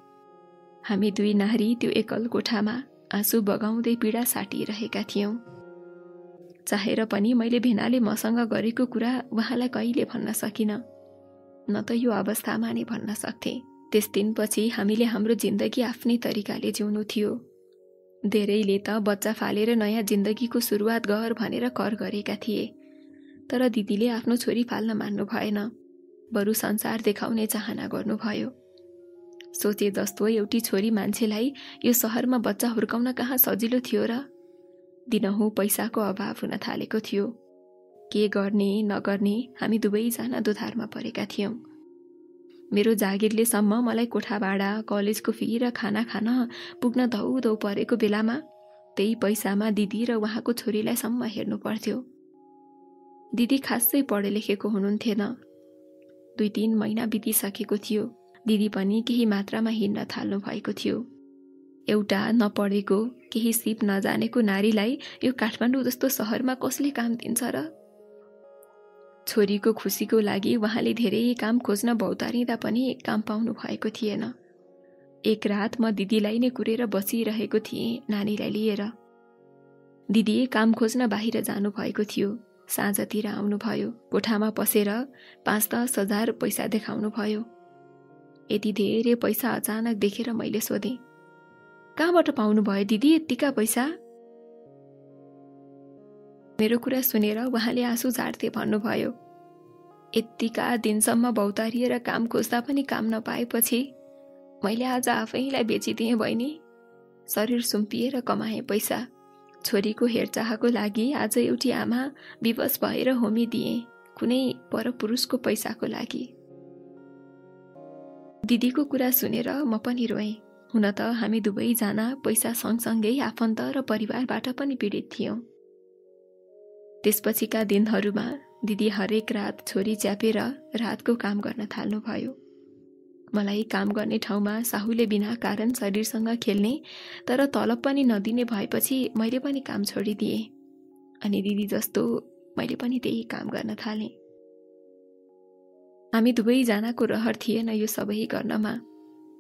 हामी 2 नारी त्यो एकल कोठामा आँसु बगाउँदै पीडा साटिरहेका थियौं। चाहेर पनि मैले भेनाले मसँग गरेको कुरा उहाँलाई कहिले भन्न सकिन, न त यो अवस्थामा नै भन्न सक्थे। त्यस दिनपछि हामीले हाम्रो जिन्दगी आफ्नै तरिकाले जिउनु थियो। धेरैले त बच्चा फालेर नयाँ जिन्दगीको सुरुवात गर भनेर कर गरेका थिए। तर दिदीले आफ्नो छोरी फाल्न मान्नु भएन, बरु संसार देखाउने चाहना गर्नुभयो। सोचे जस्तो एउटी छोरी मान्छेलाई यो शहरमा बच्चा हुर्काउन कहाँ सजिलो थियो र? दिनहुँ पैसाको अभाव हुन थालेको थियो। के गर्ने नगर्ने हामी दुवैजना दोधारमा परेका थियौँ। मेरो जागिरले सम्म मलाई कोठा भाडा, कलेजको फी र खाना खान पुग्न धौधौ परेको बेलामा त्यही पैसामा दिदी र उहाँको छोरीलाई सम्म हेर्नु पर्थ्यो। दिदी खासै पढे लेखेको हुनुहुन्थेन। 2-3 महिना बितिसकेको थियो। दिदी पनि केही मात्रामा हिँड्न थाल्नु भएको थियो। एउटा नपढेको, केही सिप नजानेको नारीलाई यो काठमाडौँ जस्तो सहरमा कसले काम दिन्छ र? छोरीको खुसीको लागि उहाँले धेरै काम खोज्न भौतारिँदा पनि काम पाउनु भएको थिएन। एक रात म दिदीलाई नै कुरेर बसिरहेको थिएँ नानीलाई लिएर। दिदी काम खोज्न बाहिर जानु भएको थियो। साँझतिर आउनुभयो। कोठामा पसेर 5-10 हजार पैसा देखाउनु भयो। यति धेरै पैसा अचानक देखेर मैले सोधेँ, कहाँबाट पाउनुभयो दिदी यत्तिका पैसा? मेरो कुरा सुनेर उहाँले आँसु झार्दै भन्नुभयो, यत्तिका दिनसम्म भौतारिएर काम खोज्दा पनि काम नपाएपछि मैले आज आफैलाई बेचिदिएँ बहिनी। शरीर सुम्पिएर कमाएँ पैसा। छोरीको हेरचाहको लागि आज एउटी आमा विवश भएर होमिदिएँ, कुनै परपुरुषको पैसाको लागि। दिदीको कुरा सुनेर म पनि रोएँ। हुन त हामी दुवैजना पैसा सँगसँगै आफन्त र परिवारबाट पनि पीडित थियौँ। त्यसपछिका दिनहरूमा दिदी हरेक रात छोरी च्यापेर रातको काम गर्न थाल्नुभयो। मलाई काम गर्ने ठाउँमा साहुले बिना कारण शरीरसँग खेल्ने तर तलब पनि नदिने भएपछि मैले पनि काम छोडिदिएँ। अनि दिदी जस्तो मैले पनि त्यही काम गर्न थालेँ। हामी दुवैजनाको रहर थिएन यो सबै गर्नमा,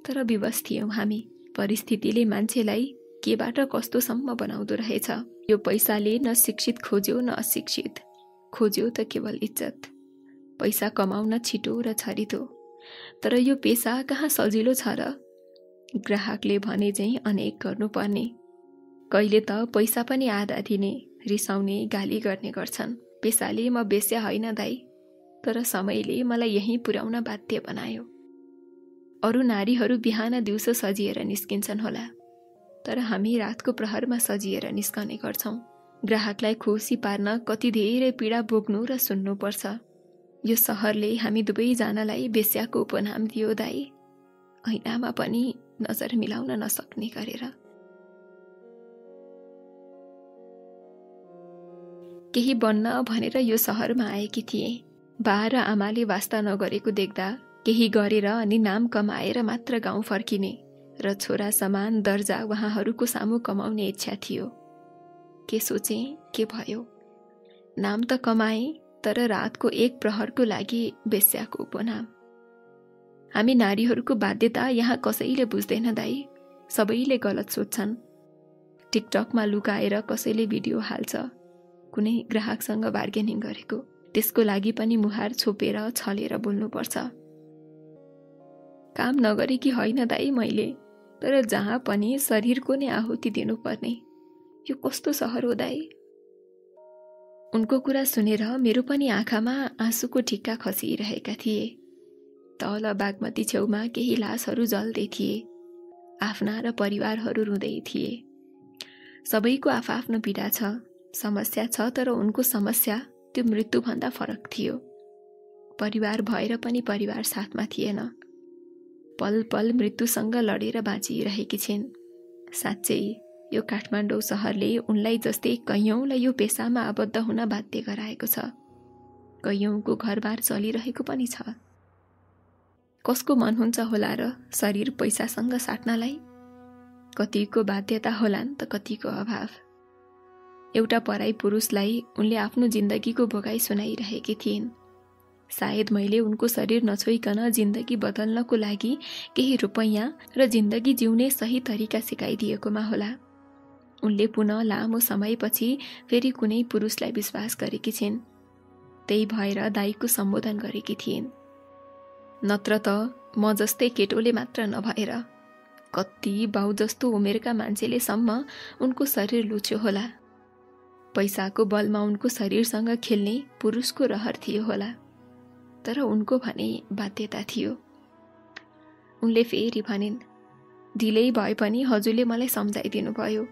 तर विवश थियौँ हामी। परिस्थितिले मान्छेलाई केबाट कस्तोसम्म बनाउँदो रहेछ। यो पैसाले न शिक्षित खोज्यो न अशिक्षित, खोज्यो त केवल इज्जत। पैसा कमाउन छिटो र छरितो, तर यो पेसा कहाँ सजिलो छ र? ग्राहकले भने चाहिँ अनेक गर्नुपर्ने। कहिले त पैसा पनि आधा दिने, रिसाउने, गाली गर्ने गर्छन्। पेसाले म बेस्या होइन दाइ, तर समयले मलाई यहीँ पुर्याउन बाध्य बनायो। अरू नारीहरू बिहान दिउँसो सजिएर निस्किन्छन् होला, तर हामी रातको प्रहरमा सजिएर निस्कने गर्छौं। ग्राहकलाई खुसी पार्न कति धेरै पीडा भोग्नु र सुन्नुपर्छ। यो सहरले हामी दुवैजनालाई बेस्याको उपनाम दियो दाइ, ऐनामा पनि नजर मिलाउन नसक्ने गरेर। केही बन्न भनेर यो सहरमा आएकी थिएँ। बा र आमाले वास्ता नगरेको देख्दा केही गरेर अनि नाम कमाएर मात्र गाउँ फर्किने र छोरा समान दर्जा उहाँहरूको सामु कमाउने इच्छा थियो। के सोचेँ, के भयो? नाम त कमाएँ, तर रातको एक प्रहरको लागि बेस्याको उपनाम। हामी नारीहरूको बाध्यता यहाँ कसैले बुझ्दैन दाइ। सबैले गलत सोच्छन्। टिकटकमा लुकाएर कसैले भिडियो हाल्छ, कुनै ग्राहकसँग बार्गेनिङ गरेको। त्यसको लागि पनि मुहार छोपेर छलेर बोल्नुपर्छ। काम नगरेकी होइन दाइ मैले, तर जहाँ पनि शरीरको नै आहुति दिनुपर्ने। यो कस्तो सहर हो दाइ? उनको कुरा सुनेर मेरो पनि आँखामा आँसुको ठिक्का खसिरहेका थिए। तल बागमती छेउमा केही लासहरू जल्दै थिए। आफ्ना र परिवारहरू रुँदै थिए। सबैको आफआफ्नो पीडा छ, समस्या छ, तर उनको समस्या त्यो मृत्युभन्दा फरक थियो। परिवार भएर पनि परिवार साथमा थिएन। पल पल मृत्युसँग लडेर बाँचिरहेकी छिन्। साँच्चै यो काठमाडौँ सहरले उनलाई जस्तै कैयौँलाई यो पेसामा आबद्ध हुन बाध्य गराएको छ। कैयौँको घरबार चलिरहेको पनि छ। कसको मन हुन्छ होला र शरीर पैसासँग साट्नलाई? कतिको बाध्यता होलान् त कतिको अभाव। एउटा पराई पुरुषलाई उनले आफ्नो जिन्दगीको भोगाई सुनाइरहेकी थिइन्। सायद मैले उनको शरीर नछोइकन जिन्दगी बदल्नको लागि केही रुपैयाँ र जिन्दगी जिउने सही तरिका सिकाइदिएकोमा होला। उनले पुनः लामो समयपछि फेरि कुनै पुरुषलाई विश्वास गरेकी छिन्। त्यही भएर दाइको सम्बोधन गरेकी थिइन्। नत्र त म जस्तै केटोले मात्र नभएर कति बाउ जस्तो उमेरका मान्छेले सम्म उनको शरीर लुच्यो होला। पैसाको बलमा उनको शरीरसँग खेल्ने पुरुषको रहर थियो होला, तर उनको भने बाध्यता थियो। उनले फेरि भनिन्, ढिलै भए पनि हजुरले मलाई सम्झाइदिनु भयो।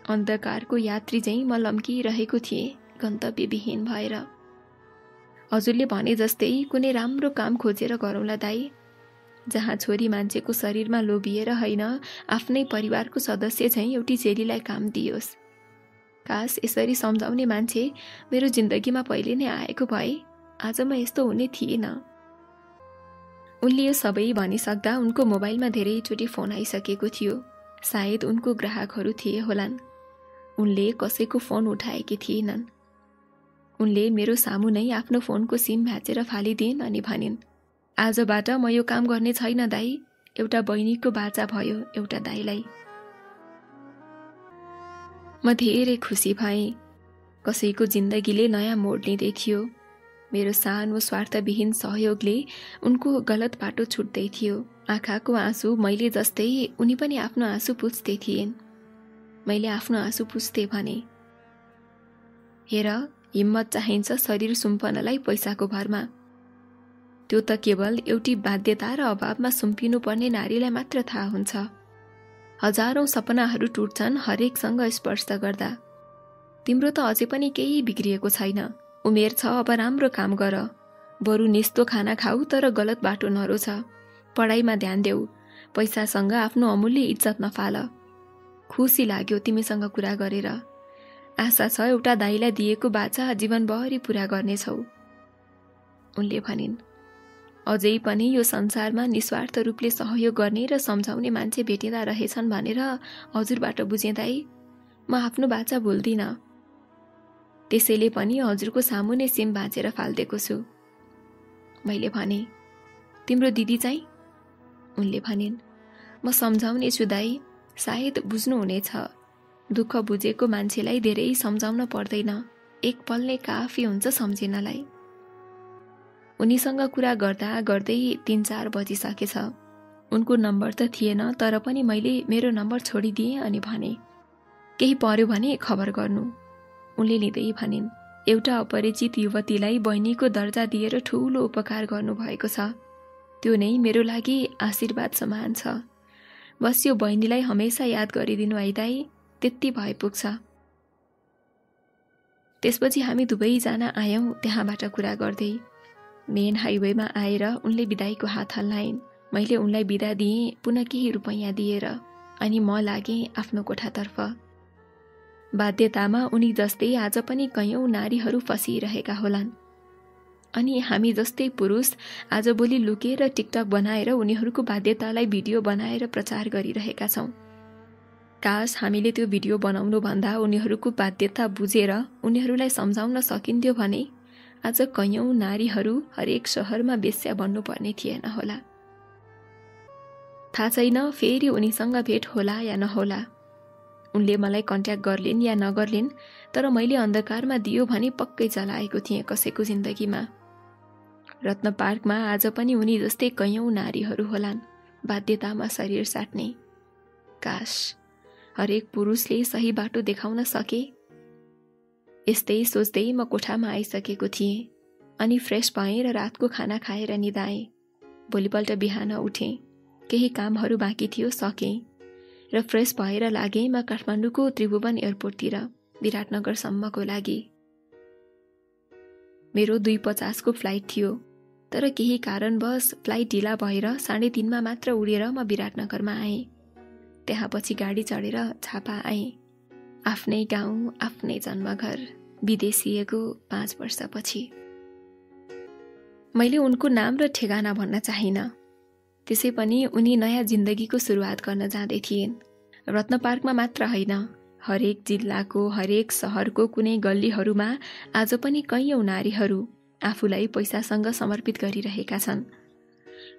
अन्धकारको यात्री चाहिँ म लम्किरहेको थिएँ, गन्तव्यविहीन भएर। हजुरले भने जस्तै कुनै राम्रो काम खोजेर गरौँला दाई, जहाँ छोरी मान्छेको शरीरमा लोभिएर होइन, आफ्नै परिवारको सदस्य चाहिँ एउटी चेलीलाई काम दियोस्। काश यसरी सम्झाउने मान्छे मेरो जिन्दगीमा पहिले नै आएको भए आज म यस्तो हुने थिएन। उनले यो सबै भनिसक्दा उनको मोबाइलमा धेरैचोटि फोन आइसकेको थियो। सायद उनको ग्राहकहरू थिए होलान्। उनले कसैको फोन उठाएकी थिएनन्। उनले मेरो सामु नै आफ्नो फोनको सिम भाँचेर फालिदिन् अनि भनिन्, आजबाट म यो काम गर्ने छैन दाई। एउटा बहिनीको बाचा भयो एउटा दाईलाई। म धेरै खुसी भएँ। कसैको जिन्दगीले नयाँ मोड लिँदै थियो। मेरो सानो स्वार्थविहीन सहयोगले उनको गलत बाटो छुट्दै थियो। आँखाको आँसु मैले जस्तै उनी पनि आफ्नो आँसु पुछ्दै थिइन्। मैले आफ्नो आँसु पुछ्दै भने, हेर, हिम्मत चाहिन्छ शरीर सुम्पनलाई पैसाको भरमा। त्यो त केवल एउटी बाध्यता र अभावमा सुम्पिनु पर्ने नारीलाई मात्र थाहा हुन्छ। हजारौं सपनाहरू टुट्छन् हरेकसँग स्पर्श गर्दा। तिम्रो त अझै पनि केही बिग्रिएको छैन। उमेर छ, अब राम्रो काम गर। बरु निस्तो खाना खाऊ तर गलत बाटो नरोछ। पढाइमा ध्यान देऊ। पैसासँग आफ्नो अमूल्य इज्जत नफाल। खुसी लाग्यो तिमीसँग कुरा गरेर। आशा छ एउटा दाईलाई दिएको बाचा जीवनभरि पूरा गर्नेछौ। उनले भनिन्, अझै पनि यो संसारमा निस्वार्थ रूपले सहयोग गर्ने र सम्झाउने मान्छे भेटिँदा रहेछन् भनेर हजुरबाट बुझेँ दाई। म आफ्नो बाचा भुल्दिनँ। त्यसैले पनि हजुरको सामु नै सिम भाँचेर फालिदिएको छु। मैले भने, तिम्रो दिदी चाहिँ? उनले भनिन्, म सम्झाउने छु दाई, सायद बुझ्नुहुनेछ। दुःख बुझेको मान्छेलाई धेरै सम्झाउन पर्दैन, एक पल नै काफी हुन्छ सम्झिनलाई। उनीसँग कुरा गर्दा गर्दै 3-4 बजिसकेछ। उनको नम्बर त थिएन, तर पनि मैले मेरो नम्बर छोडिदिएँ अनि भने, केही पर्यो भने खबर गर्नु। उनले लिँदै भनिन्, एउटा अपरिचित युवतीलाई बहिनीको दर्जा दिएर ठूलो उपकार गर्नुभएको छ। त्यो नै मेरो लागि आशीर्वाद समान छ। बस यो बहिनीलाई हमेसा याद गरिदिनु है दाई, त्यति भए पुग्छ। त्यसपछि हामी दुवैजना आयौं त्यहाँबाट कुरा गर्दै। मेन हाइवेमा आएर उनले बिदाईको हात हल्लाइन्। मैले उनलाई बिदा दिएँ, पुनः केही रुपैयाँ दिएर, अनि म लागेँ आफ्नो कोठातर्फ। बाध्यतामा उनी जस्तै आज पनि कयौं नारीहरू फसिरहेका होलान्। अनि हामी जस्तै पुरुष आजभोलि लुकेर टिकटक बनाएर उनीहरूको बाध्यतालाई भिडियो बनाएर प्रचार गरिरहेका छौं। काश हामीले त्यो भिडियो बनाउनु भन्दा उनीहरूको बाध्यता बुझेर उनीहरूलाई सम्झाउन सकिन्थ्यो भने आज कयौं नारीहरू हरेक शहरमा बेश्या बन्नुपर्ने थिएन होला। थाहा छैन फेरि उनीसँग भेट होला या नहोला। उनले मलाई कन्ट्याक्ट गर्लिन् या नगर्लिन्, तर मैले अन्धकारमा दियो भने पक्कै जलाएको थिएँ कसैको जिन्दगीमा। रत्न पार्कमा आज पनि उनी जस्तै कयौं नारीहरू होलान्, बाध्यतामा शरीर साट्ने। काश हरेक पुरुषले सही बाटो देखाउन सके। यस्तै सोच्दै म कोठामा आइसकेको थिएँ। अनि फ्रेस भएँ र रातको खाना खाएर निदाएँ। भोलिपल्ट बिहान उठेँ। केही कामहरू बाँकी थियो, सकेँ र फ्रेस भएर लागेँ म काठमाडौँको त्रिभुवन एयरपोर्टतिर विराटनगरसम्मको लागि। मेरो 2:50 को फ्लाइट थियो, तर केही कारणवश फ्लाइट ढिला भएर 3:30 मात्र उडेर म विराटनगरमा आएँ। त्यहाँ पछि गाडी चढेर झापा आएँ। आफ्नै गाउँ, आफ्नै जन्मघर, विदेशिएको 5 वर्षपछि। मैले उनको नाम र ठेगाना भन्न चाहिन। त्यसै पनि उनी नयाँ जिन्दगीको सुरुवात गर्न जाँदै थिइन्। रत्न पार्कमा मात्र होइन, हरेक जिल्लाको हरेक सहरको कुनै गल्लीहरूमा आज पनि कयौं नारीहरू आफूलाई पैसासँग समर्पित गरिरहेका छन्।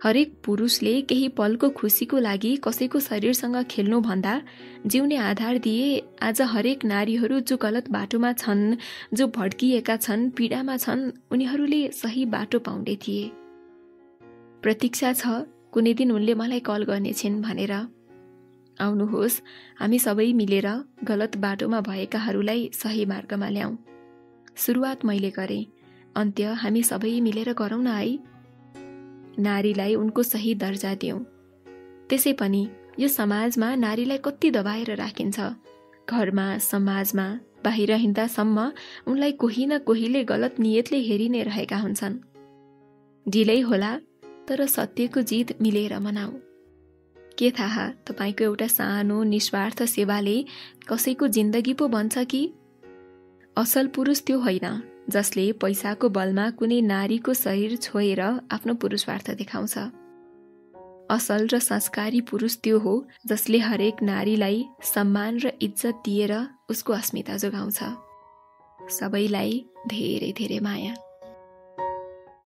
हरेक पुरुषले केही पलको खुसीको लागि कसैको शरीरसँग खेल्नु भन्दा जिउने आधार दिए आज हरेक नारीहरू जो गलत बाटोमा छन्, जो भड्किएका छन्, पीडामा छन्, उनीहरूले सही बाटो पाउँदै थिए। प्रतीक्षा छ कुनै दिन उनले मलाई कल गर्नेछिन् भनेर। आउनुहोस् हामी सबै मिलेर गलत बाटोमा भएकाहरूलाई सही मार्गमा ल्याउँ। सुरुवात मैले गरेँ, अन्त्य हामी सबै मिलेर गरौँ न है। नारीलाई उनको सही दर्जा दिउँ। त्यसै पनि यो समाजमा नारीलाई कति दबाएर राखिन्छ। घरमा, समाजमा, बाहिर हिँड्दासम्म उनलाई कोही न कोहीले गलत नियतले हेरि नै रहेका हुन्छन्। ढिलै होला तर सत्यको जित मिलेर मनाऊ। के थाहा तपाईको एउटा सानो निस्वार्थ सेवाले कसैको जिन्दगी पो बन्छ कि? असल पुरुष त्यो होइन जसले पैसाको बलमा कुनै नारीको शरीर छोएर आफ्नो पुरुषार्थ देखाउँछ। असल र संस्कारी पुरुष त्यो हो जसले हरेक नारीलाई सम्मान र इज्जत दिएर उसको अस्मिता जोगाउँछ। सबैलाई धेरै धेरै माया।